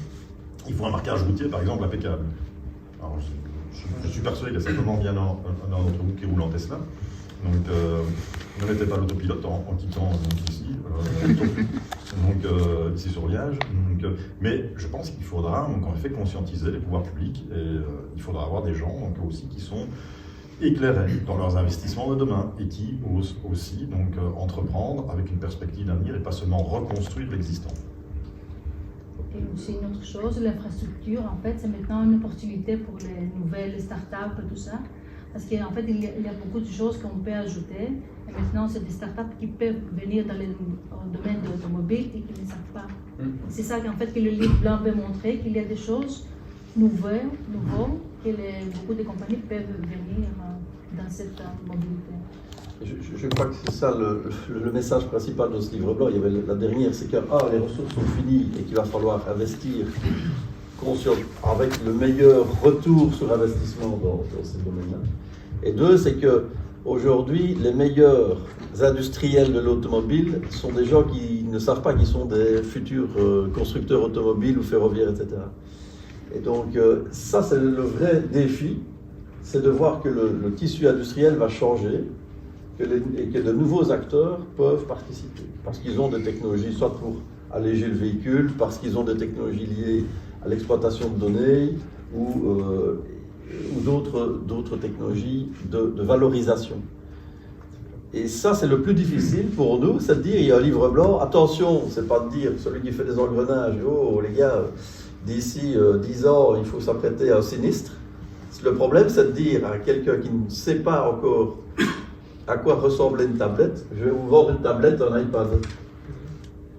il faut un marquage routier, par exemple, impeccable. Alors, je suis persuadé qu'il y a certainement bien un d'entre vous qui roule en Tesla. Donc, ne mettez pas l'autopilote en quittant ici, ici sur Liège. Mais je pense qu'il faudra, donc, en effet, conscientiser les pouvoirs publics et il faudra avoir des gens donc, aussi qui sont éclairés dans leurs investissements de demain et qui osent aussi donc, entreprendre avec une perspective d'avenir et pas seulement reconstruire l'existant. Et aussi une autre chose, l'infrastructure, en fait, c'est maintenant une opportunité pour les nouvelles startups et tout ça. Parce qu'en fait, il y a beaucoup de choses qu'on peut ajouter. Et maintenant, c'est des startups qui peuvent venir dans le domaine de l'automobile et qui ne savent pas. C'est ça qu'en fait, que le livre blanc veut montrer, qu'il y a des choses nouvelles, que beaucoup de compagnies peuvent venir dans cette mobilité. Je crois que c'est ça le message principal de ce livre blanc. Il y avait la dernière, c'est que les ressources sont finies et qu'il va falloir investir avec le meilleur retour sur investissement dans ces domaines-là. Et deux, c'est que aujourd'hui, les meilleurs industriels de l'automobile sont des gens qui ne savent pas qu'ils sont des futurs constructeurs automobiles ou ferroviaires, etc. Et donc, ça, c'est le vrai défi, c'est de voir que le tissu industriel va changer et que de nouveaux acteurs peuvent participer. Parce qu'ils ont des technologies, soit pour alléger le véhicule, parce qu'ils ont des technologies liées à l'exploitation de données ou d'autres technologies de valorisation. Et ça, c'est le plus difficile pour nous, c'est de dire, il y a un livre blanc, attention, c'est pas de dire, celui qui fait des engrenages, oh les gars, d'ici 10 ans, il faut s'apprêter à un sinistre. Le problème, c'est de dire à quelqu'un qui ne sait pas encore à quoi ressemblait une tablette, je vais vous vendre une tablette, un iPad.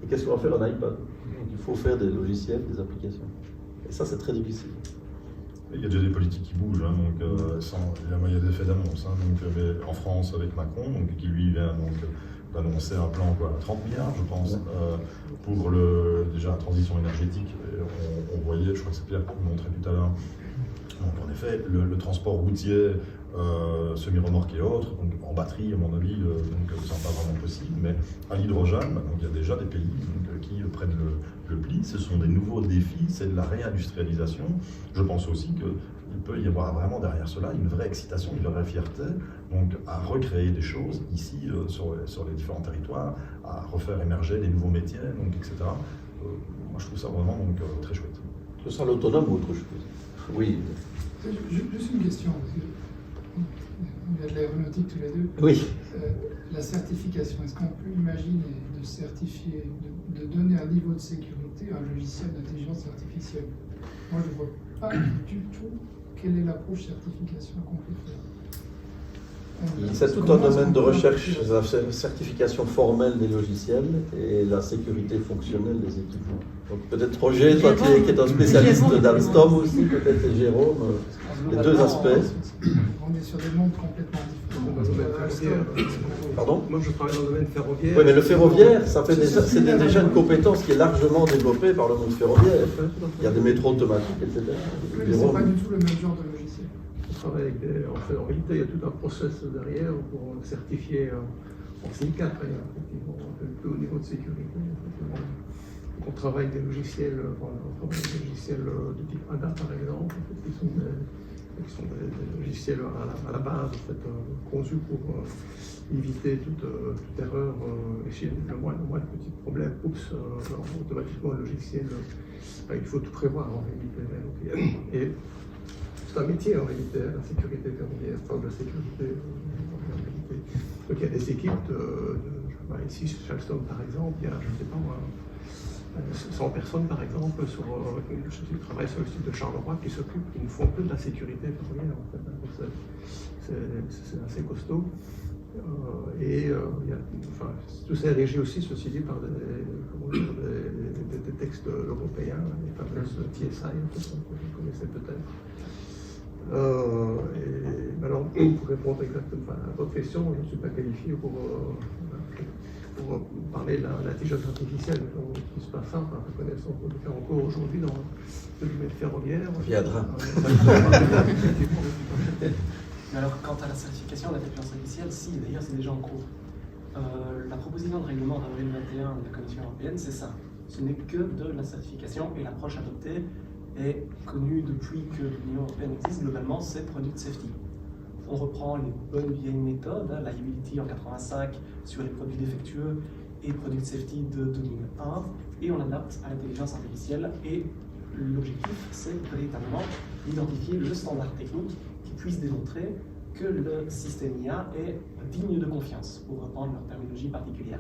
Et qu'est-ce qu'on va faire un iPad? Il faut faire des logiciels, des applications. Et ça, c'est très difficile. Il y a déjà des politiques qui bougent, hein, donc, il y a des faits d'annonce. Hein, donc, en France, avec Macron, donc, qui lui vient d'annoncer un plan à 30 milliards, je pense, pour déjà la transition énergétique. Et on voyait, je crois que c'est Pierre qui montrait tout à l'heure, donc en effet, le transport routier, semi-remorque et autres, donc en batterie, à mon avis, ça n'est pas vraiment possible, mais à l'hydrogène, il y a déjà des pays qui prennent le pli. Ce sont des nouveaux défis, c'est de la réindustrialisation. Je pense aussi qu'il peut y avoir vraiment derrière cela une vraie excitation, une vraie fierté, donc à recréer des choses ici sur les différents territoires, à refaire émerger des nouveaux métiers, donc, etc. Moi, je trouve ça vraiment très chouette. Ce sera l'autonome ou autre chose? Oui. Juste une question. On a de l'aéronautique tous les deux. Oui. La certification, est-ce qu'on peut imaginer de certifier, de donner un niveau de sécurité à un logiciel d'intelligence artificielle? Moi, je ne vois pas du tout quelle est l'approche certification qu'on peut faire. C'est tout un domaine de recherche, la certification formelle des logiciels et la sécurité fonctionnelle des équipements. Donc peut-être Roger, toi qui es un spécialiste d'Alstom aussi, peut-être et Jérôme, les deux aspects. On est sur des mondes complètement différents. Pardon? Moi je travaille dans le domaine ferroviaire. Oui, mais le ferroviaire, c'est déjà une compétence qui est largement développée par le monde ferroviaire. Il y a des métros automatiques, etc. Oui, mais ce n'est pas du tout le même genre de logiciel. On travaille avec en réalité, il y a tout un process derrière pour certifier en SIM4, effectivement, un peu au niveau de sécurité. On travaille avec des logiciels, de type ADA par exemple, qui sont des logiciels à la base conçus pour éviter toute erreur et chez le moindre petit problème, automatiquement le logiciel, il faut tout prévoir en réalité. Et c'est un métier en réalité, la sécurité ferroviaire, enfin la sécurité en réalité. Donc il y a des équipes ici chez Alstom par exemple, il y a, je ne sais pas moi, 100 personnes par exemple qui travaillent sur le site de Charleroi qui ne font que de la sécurité ferroviaire en fait. Donc c'est assez costaud. Tout ça est régi aussi, ceci dit, par des textes européens, les fameuses TSI, que vous connaissez peut-être. Alors, pour répondre exactement à votre question, je ne suis pas qualifié pour parler de l'intelligence artificielle, qui se passe ça, par reconnaissance, on peut le faire encore aujourd'hui dans le domaine ferroviaire. Viendra. Alors, quant à la certification de l'intelligence artificielle, si, d'ailleurs, c'est déjà en cours. La proposition de règlement d'avril 2021 de la Commission européenne, c'est ça. Ce n'est que de la certification et l'approche adoptée est connue depuis que l'Union européenne existe. Globalement, c'est Product Safety. On reprend les bonnes vieilles méthodes, liability en 85 sur les produits défectueux et Product Safety de 2001, et on adapte à l'intelligence artificielle. Et l'objectif, c'est véritablement d'identifier le standard technique qui puisse démontrer que le système IA est digne de confiance, pour reprendre leur terminologie particulière.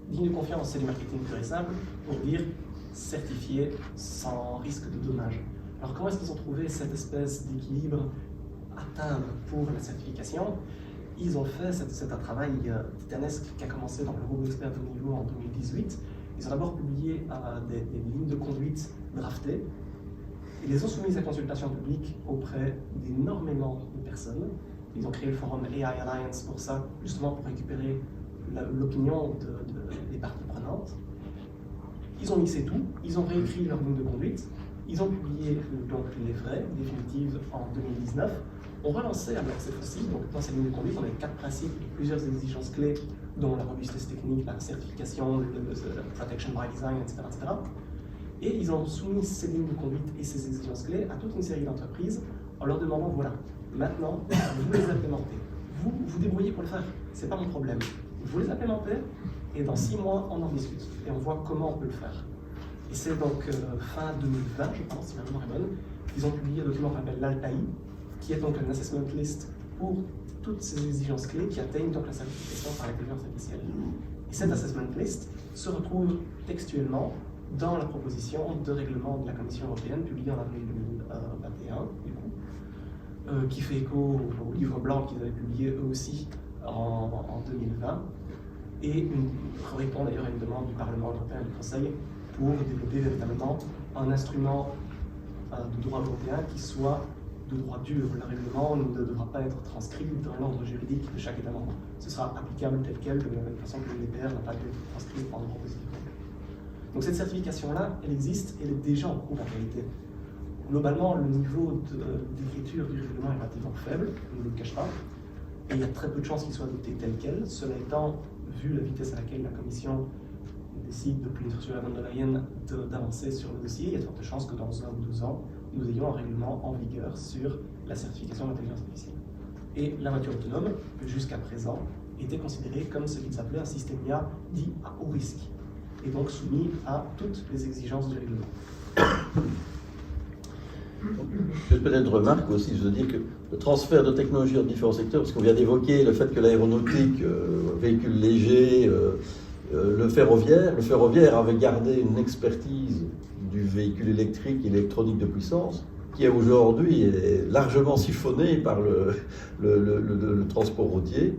Digne de confiance, c'est du marketing pur et simple, pour dire certifié sans risque de dommage. Alors comment est-ce qu'ils ont trouvé cette espèce d'équilibre à atteindre pour la certification? Ils ont fait, c'est un travail titanesque qui a commencé dans le groupe d'experts de haut niveau en 2018. Ils ont d'abord publié des lignes de conduite draftées. Ils les ont soumises à consultation publique auprès d'énormément de personnes. Ils ont créé le forum AI Alliance pour ça, justement pour récupérer l'opinion des parties prenantes. Ils ont mixé tout, ils ont réécrit leur ligne de conduite, ils ont publié donc les vraies, définitives, en 2019. On relançait alors cette fois-ci, donc dans cette ligne de conduite, on avait 4 principes et plusieurs exigences clés, dont la robustesse technique, la certification, le protection by design, etc., etc. Et ils ont soumis ces lignes de conduite et ces exigences clés à toute une série d'entreprises en leur demandant, voilà, maintenant, vous les implémentez. Vous débrouillez pour le faire, c'est pas mon problème. Vous les implémentez, et dans 6 mois, on en discute. Et on voit comment on peut le faire. Et c'est donc fin 2020, je pense, si ma mémoire est bonne, qu'ils ont publié un document qu'on appelle l'ALPAI, qui est donc un assessment list pour toutes ces exigences clés qui atteignent donc la certification par l'intelligence artificielle. Et cet assessment list se retrouve textuellement dans la proposition de règlement de la Commission européenne publiée en avril 2021, du coup, qui fait écho au livre blanc qu'ils avaient publié eux aussi en 2020, et répond d'ailleurs à une demande du Parlement européen et du Conseil pour développer véritablement un instrument de droit européen qui soit de droit dur. Le règlement ne devra pas être transcrit dans l'ordre juridique de chaque État membre. Ce sera applicable tel quel, de la même façon que le DPR n'a pas été transcrit en droit positif. Donc cette certification-là, elle existe, elle est déjà en cours en réalité. Globalement, le niveau d'écriture du règlement est relativement faible, on ne le cache pas, et il y a très peu de chances qu'il soit adopté tel quel. Cela étant, vu la vitesse à laquelle la Commission décide, depuis Ursula von der Leyen, d'avancer sur le dossier, il y a de fortes chances que dans 1 ou 2 ans, nous ayons un règlement en vigueur sur la certification de l'intelligence artificielle. Et la voiture autonome, jusqu'à présent, était considérée comme ce qu'ils appelaient un système IA dit à haut risque, et donc soumis à toutes les exigences du règlement. Peut-être une remarque aussi, je veux dire que le transfert de technologies dans différents secteurs, parce qu'on vient d'évoquer le fait que l'aéronautique, véhicules légers, le ferroviaire avait gardé une expertise du véhicule électrique et électronique de puissance, qui est aujourd'hui largement siphonné par le transport routier.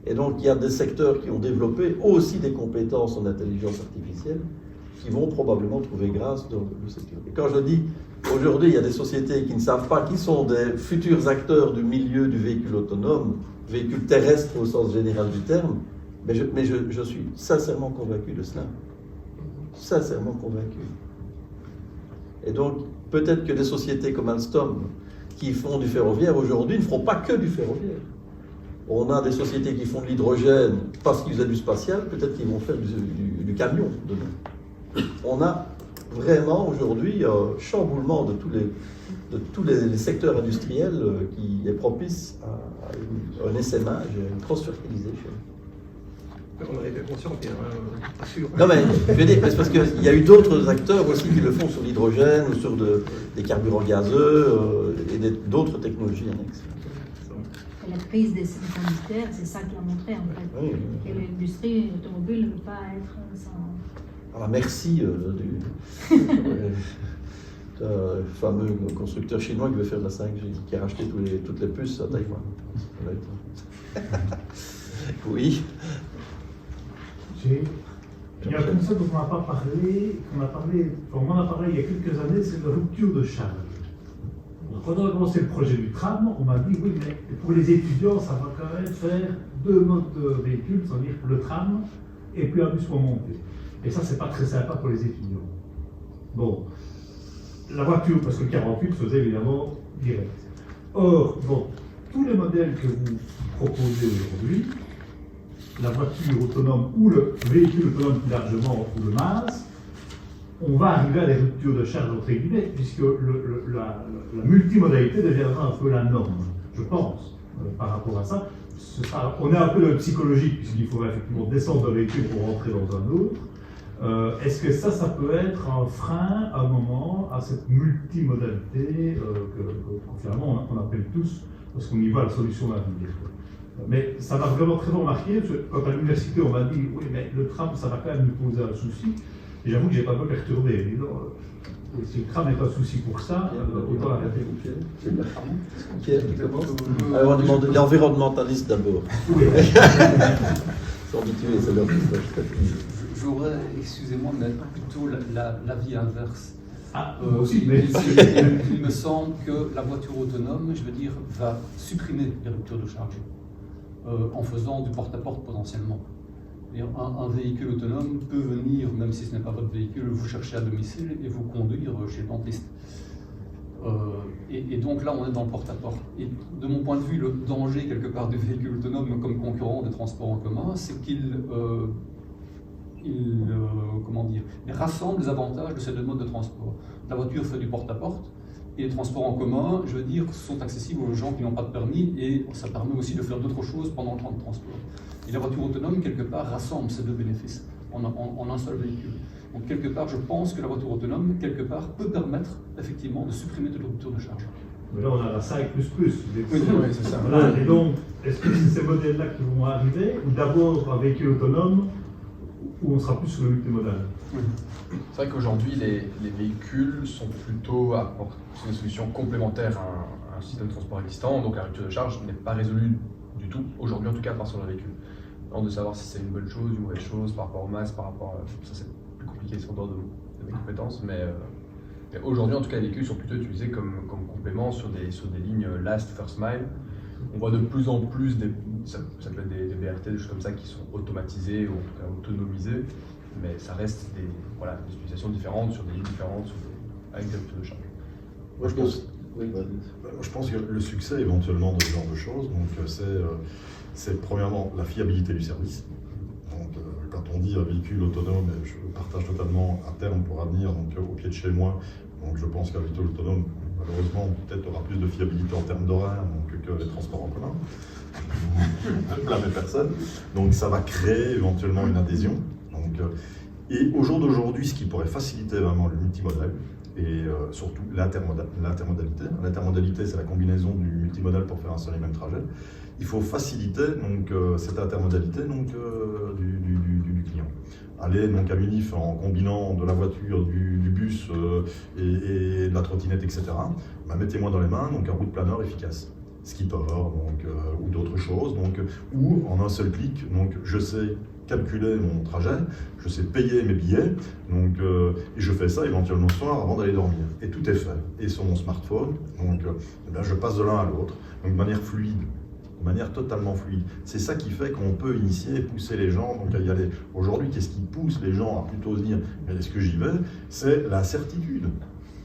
Et donc il y a des secteurs qui ont développé aussi des compétences en intelligence artificielle qui vont probablement trouver grâce dans le secteur. Et quand je dis aujourd'hui, il y a des sociétés qui ne savent pas qui sont des futurs acteurs du milieu du véhicule autonome, véhicule terrestre au sens général du terme, mais je suis sincèrement convaincu de cela. Sincèrement convaincu. Et donc, peut-être que des sociétés comme Alstom, qui font du ferroviaire aujourd'hui, ne feront pas que du ferroviaire. On a des sociétés qui font de l'hydrogène parce qu'ils ont du spatial, peut-être qu'ils vont faire du camion demain. On a vraiment aujourd'hui un chamboulement de tous les secteurs industriels qui est propice à un essaimage et une cross-fertilisation. On en était conscient, bien sûr. Non mais, je veux dire, c'est parce qu'il y a eu d'autres acteurs aussi qui le font sur l'hydrogène ou sur des carburants gazeux et d'autres technologies annexes. La crise des semi-conducteurs, c'est ça qui a montré en fait, oui, que l'industrie automobile ne peut pas être sans... À la merci du fameux constructeur chinois qui veut faire de la 5G, qui a racheté toutes les puces à Taïwan. Oui. Il y a un concept dont on n'a pas parlé, on en a parlé il y a quelques années, c'est la rupture de charge. Quand on a commencé le projet du tram, on m'a dit oui, mais pour les étudiants, ça va quand même faire 2 modes de véhicules, c'est-à-dire le tram et puis un bus pour monter. Et ça, c'est pas très sympa pour les étudiants. Bon, la voiture, parce que le 48 faisait évidemment direct. Or, dans tous les modèles que vous proposez aujourd'hui, la voiture autonome ou le véhicule autonome plus largement ou le MaaS, on va arriver à des ruptures de charge entre guillemets, puisque la multimodalité deviendra un peu la norme, je pense, par rapport à ça. On est un peu dans le psychologique, puisqu'il faudra effectivement descendre d'un véhicule pour rentrer dans un autre. Est-ce que ça peut être un frein, à un moment, à cette multimodalité que finalement on appelle tous parce qu'on y voit la solution d'avenir. Mais ça m'a vraiment très remarqué, parce que quand à l'université on m'a dit oui mais le tram ça va quand même nous poser un souci, et j'avoue que j'ai pas peu perturbé. Mais non, si le tram n'est pas un souci pour ça, autant l'arrêter. Alors on demande l'environnementaliste d'abord. Oui. Sans habituer, c'est leur J'aurais, excusez-moi, mais plutôt l'avis inverse. Moi aussi, mais... Il me semble que la voiture autonome, je veux dire, va supprimer les ruptures de charge en faisant du porte-à-porte potentiellement. Un véhicule autonome peut venir, même si ce n'est pas votre véhicule, vous chercher à domicile et vous conduire chez le dentiste. Et donc là, on est dans le porte-à-porte. Et de mon point de vue, le danger quelque part du véhicule autonome comme concurrent des transports en commun, c'est qu'il rassemble les avantages de ces deux modes de transport. La voiture fait du porte-à-porte et les transports en commun, je veux dire, sont accessibles aux gens qui n'ont pas de permis et ça permet aussi de faire d'autres choses pendant le temps de transport. Et la voiture autonome, quelque part, rassemble ces deux bénéfices en un seul véhicule. Donc, quelque part, je pense que la voiture autonome, quelque part, peut permettre, effectivement, de supprimer toute rupture de charge. Mais là, on a la 5++. Oui, c'est ça. Voilà. Et donc, est-ce que c'est ces modèles-là qui vont arriver, ou d'abord un véhicule autonome, ou on sera plus sur le multimodal? C'est vrai qu'aujourd'hui, les véhicules sont plutôt une solution complémentaire à un système de transport existant, donc la rupture de charge n'est pas résolue du tout, aujourd'hui en tout cas, par sur le véhicule. Alors de savoir si c'est une bonne chose, une mauvaise chose, par rapport au masse, par rapport à... Ça c'est plus compliqué, c'est en dehors de mes compétences, mais aujourd'hui en tout cas, les véhicules sont plutôt utilisés comme complément sur des lignes last, first mile. On voit de plus en plus, ça peut être des BRT, des choses comme ça qui sont automatisées ou en tout cas autonomisées, mais ça reste des utilisations différentes sur des lignes différentes, avec des ruptures de charge. Moi, je pense que le succès éventuellement de ce genre de choses, donc c'est premièrement la fiabilité du service. Donc, quand on dit un véhicule autonome, je partage totalement à terme pour avenir, donc au pied de chez moi. Donc je pense qu'un véhicule autonome, malheureusement, peut-être aura plus de fiabilité en termes d'horaire que les transports en commun. Je ne blâme personne. Donc ça va créer éventuellement une adhésion. Donc, et au jour d'aujourd'hui, ce qui pourrait faciliter vraiment le multimodal, et surtout l'intermodalité. L'intermodalité, c'est la combinaison du multimodal pour faire un seul et même trajet. Il faut faciliter donc, cette intermodalité donc, du client. Aller donc, à l'UNIF en combinant de la voiture, du bus et de la trottinette, etc. Bah, mettez-moi dans les mains donc, un route planeur efficace. Skipper donc, ou d'autres choses, donc, ou en un seul clic, donc, je sais calculer mon trajet, je sais payer mes billets, donc, et je fais ça éventuellement le soir avant d'aller dormir. Et tout est fait. Et sur mon smartphone, donc, eh bien, je passe de l'un à l'autre, donc de manière fluide, de manière totalement fluide. C'est ça qui fait qu'on peut initier et pousser les gens donc, à y aller. Aujourd'hui, qu'est-ce qui pousse les gens à plutôt se dire « est-ce que j'y vais ?» C'est la certitude.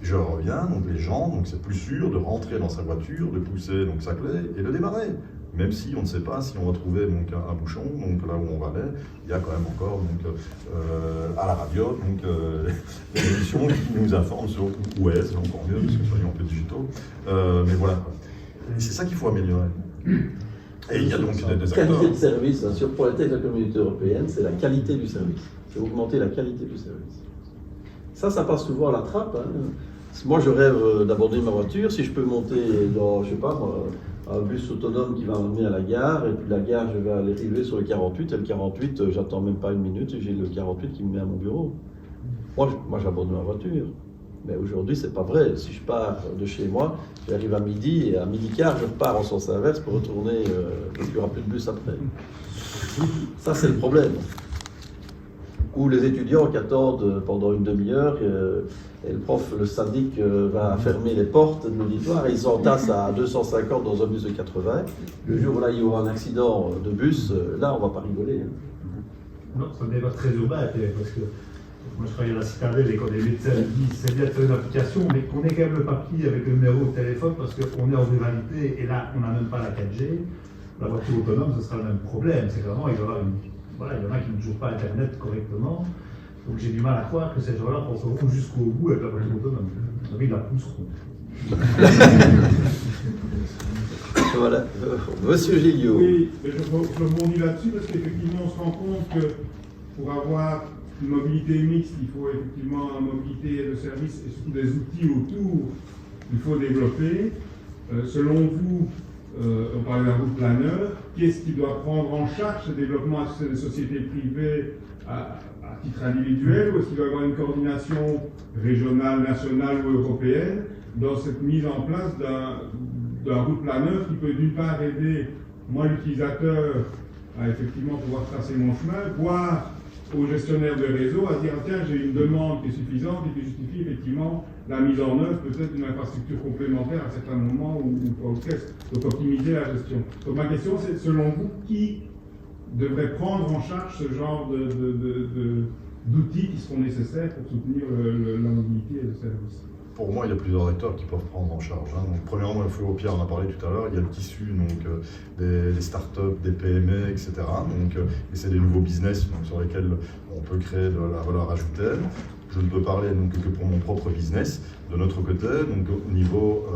Je reviens, donc les gens, donc c'est plus sûr de rentrer dans sa voiture, de pousser donc, sa clé et de démarrer. Même si on ne sait pas si on va trouver donc, un bouchon, donc là où on va aller, il y a quand même encore donc, à la radio donc, des émissions qui nous informent sur où est-ce, encore mieux, parce que soyons un peu digitaux. Mais voilà, c'est ça qu'il faut améliorer. Et il y a donc des acteurs. Qualité de service, hein, pour la tête de la communauté européenne, c'est la qualité du service. C'est augmenter la qualité du service. Ça passe souvent à la trappe. Hein. Moi, je rêve d'aborder ma voiture. Si je peux monter dans, je sais pas, un bus autonome qui va m'emmener à la gare, et puis la gare, je vais aller arriver sur le 48, et le 48, j'attends même pas une minute, et j'ai le 48 qui me met à mon bureau. Moi j'aborde ma voiture. Mais aujourd'hui, c'est pas vrai. Si je pars de chez moi, j'arrive à midi, et à midi quart, je pars en sens inverse pour retourner, parce qu'il n'y aura plus de bus après. Ça, c'est le problème. Ou les étudiants qui attendent pendant une demi-heure, et le prof, le syndic, va fermer les portes de l'auditoire, et ils s'entassent à 250 dans un bus de 80. Le jour où là, il y aura un accident de bus, là, on ne va pas rigoler. Non, c'est un débat très urbain, parce que moi je travaille à la Citadelle et quand les médecins disent c'est bien de faire une application, mais qu'on ait quand même le papier avec le numéro de téléphone parce qu'on est en ruralité et là on n'a même pas la 4G, la voiture autonome ce sera le même problème. C'est vraiment, il y en a qui n'ont toujours pas Internet correctement. Donc j'ai du mal à croire que ces gens-là penseront jusqu'au bout avec la voiture autonome. Ils la pousseront. Voilà. Monsieur Gilliot. Oui, je rebondis là-dessus parce qu'effectivement on se rend compte que pour avoir une mobilité mixte, il faut effectivement une mobilité de service et surtout des outils autour qu'il faut développer. Selon vous, on parle d'un route planeur, qui est-ce qui doit prendre en charge ce développement? Est-ce que c'est des sociétés privées à titre individuel, ou est-ce qu'il doit y avoir une coordination régionale, nationale ou européenne dans cette mise en place d'un route planeur qui peut d'une part aider moi l'utilisateur à effectivement pouvoir tracer mon chemin, voire au gestionnaire de réseau à dire tiens, j'ai une demande qui est suffisante et qui justifie effectivement la mise en œuvre peut-être d'une infrastructure complémentaire à certains moments ou donc optimiser la gestion. Donc ma question c'est, selon vous, qui devrait prendre en charge ce genre d'outils qui seront nécessaires pour soutenir la mobilité et le service? Pour moi, il y a plusieurs acteurs qui peuvent prendre en charge. Donc, premièrement, il faut, Pierre en a parlé tout à l'heure, il y a le tissu des startups, des PME, etc. Et c'est des nouveaux business sur lesquels on peut créer de la valeur ajoutée. Je ne peux parler que pour mon propre business. De notre côté, au niveau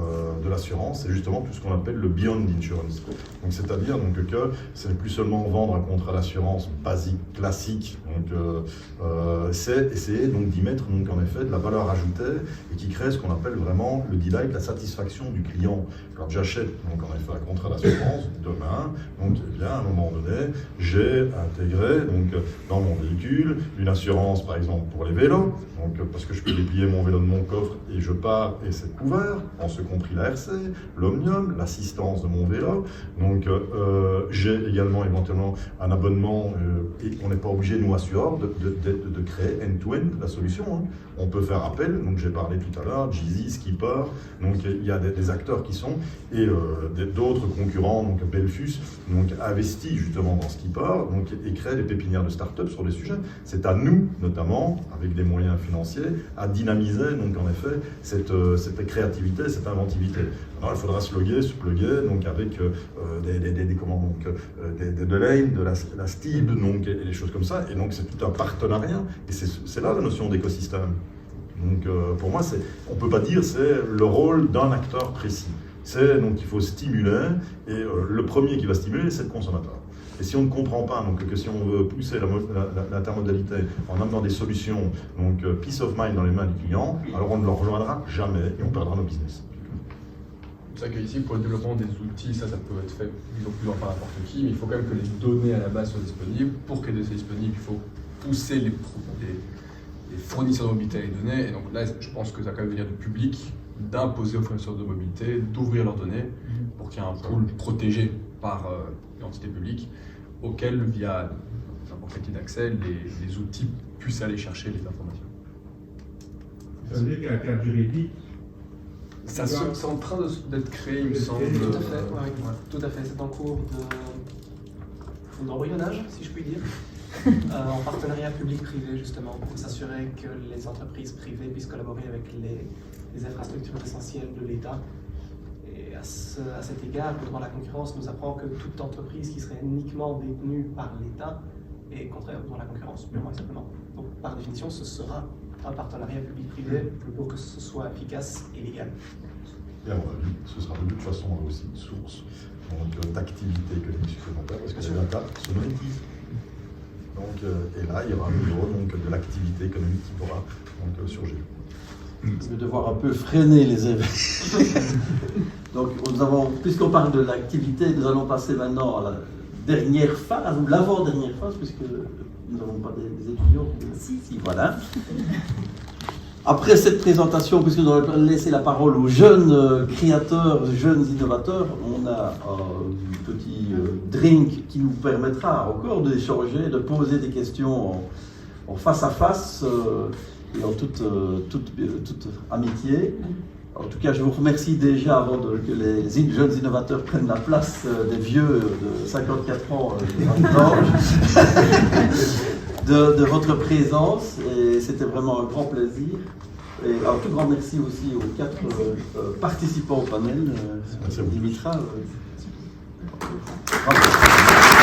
de l'assurance, c'est justement tout ce qu'on appelle le Beyond Insurance. C'est-à-dire que ce n'est plus seulement vendre un contrat d'assurance basique, classique, c'est essayer d'y mettre en effet de la valeur ajoutée et qui crée ce qu'on appelle vraiment le delight, la satisfaction du client. Quand j'achète en effet un contrat d'assurance demain, à un moment donné, j'ai intégré dans mon véhicule une assurance par exemple pour les vélos, parce que je peux déplier mon vélo de mon coffre et je pars et c'est couvert, en ce compris la RC, l'Omnium, l'assistance de mon vélo. J'ai également éventuellement un abonnement et on n'est pas obligé, nous assureurs, de créer end-to-end la solution. On peut faire appel, j'ai parlé tout à l'heure, Jeezy, Skipper, il y a des acteurs qui sont, et d'autres concurrents, Belfus, investis justement dans Skipper, et créent des pépinières de start-up sur des sujets. C'est à nous, notamment, avec des moyens financiers, à dynamiser, en effet, cette créativité, cette inventivité. Alors, il faudra se pluguer, avec des lanes, de la STIB, et des choses comme ça. Et c'est tout un partenariat. Et c'est là la notion d'écosystème. Pour moi, on ne peut pas dire c'est le rôle d'un acteur précis. C'est qu'il faut stimuler, et le premier qui va stimuler, c'est le consommateur. Et si on ne comprend pas que si on veut pousser l'intermodalité en amenant des solutions, peace of mind dans les mains du client, alors on ne le rejoindra jamais et on perdra nos business. C'est vrai qu'ici, pour le développement des outils, ça peut être fait plus par n'importe qui, mais il faut quand même que les données à la base soient disponibles. Pour que les données soient disponibles, il faut pousser les fournisseurs de mobilité à les données. Et donc là, je pense que ça va quand même venir du public, d'imposer aux fournisseurs de mobilité, d'ouvrir leurs données pour qu'il y ait un pool protégé par l'entité publique, auquel, via n'importe quel type d'accès, les outils puissent aller chercher les informations. Ça veut dire qu'il y a un cadre juridique. C'est en train d'être créé, il me semble. Tout à fait, tout à fait. C'est en cours d'embryonnage, si je puis dire, en partenariat public-privé, justement, pour s'assurer que les entreprises privées puissent collaborer avec les infrastructures essentielles de l'État. Et à cet égard, le droit de la concurrence nous apprend que toute entreprise qui serait uniquement détenue par l'État est contraire au droit de la concurrence, purement et simplement. Donc, par définition, ce sera un partenariat public-privé pour que ce soit efficace et légal. Et à mon avis, ce sera de toute façon aussi une source d'activité économique supplémentaire, parce que ces data se monétisent. Et là, il y aura un niveau de l'activité économique qui pourra surgir. Je vais devoir un peu freiner les événements. Donc, puisqu'on parle de l'activité, nous allons passer maintenant à la dernière phase, ou l'avant-dernière phase, puisque nous n'avons pas des étudiants. Si, voilà. Après cette présentation, puisque nous allons laisser la parole aux jeunes créateurs, jeunes innovateurs, on a un petit drink qui nous permettra encore d'échanger, de poser des questions en face à face et en toute amitié. En tout cas, je vous remercie déjà avant que les jeunes innovateurs prennent la place des vieux de 54 ans de votre présence. Et c'était vraiment un grand plaisir. Et un tout grand merci aussi aux 4 participants au panel. Dimitra. Bravo.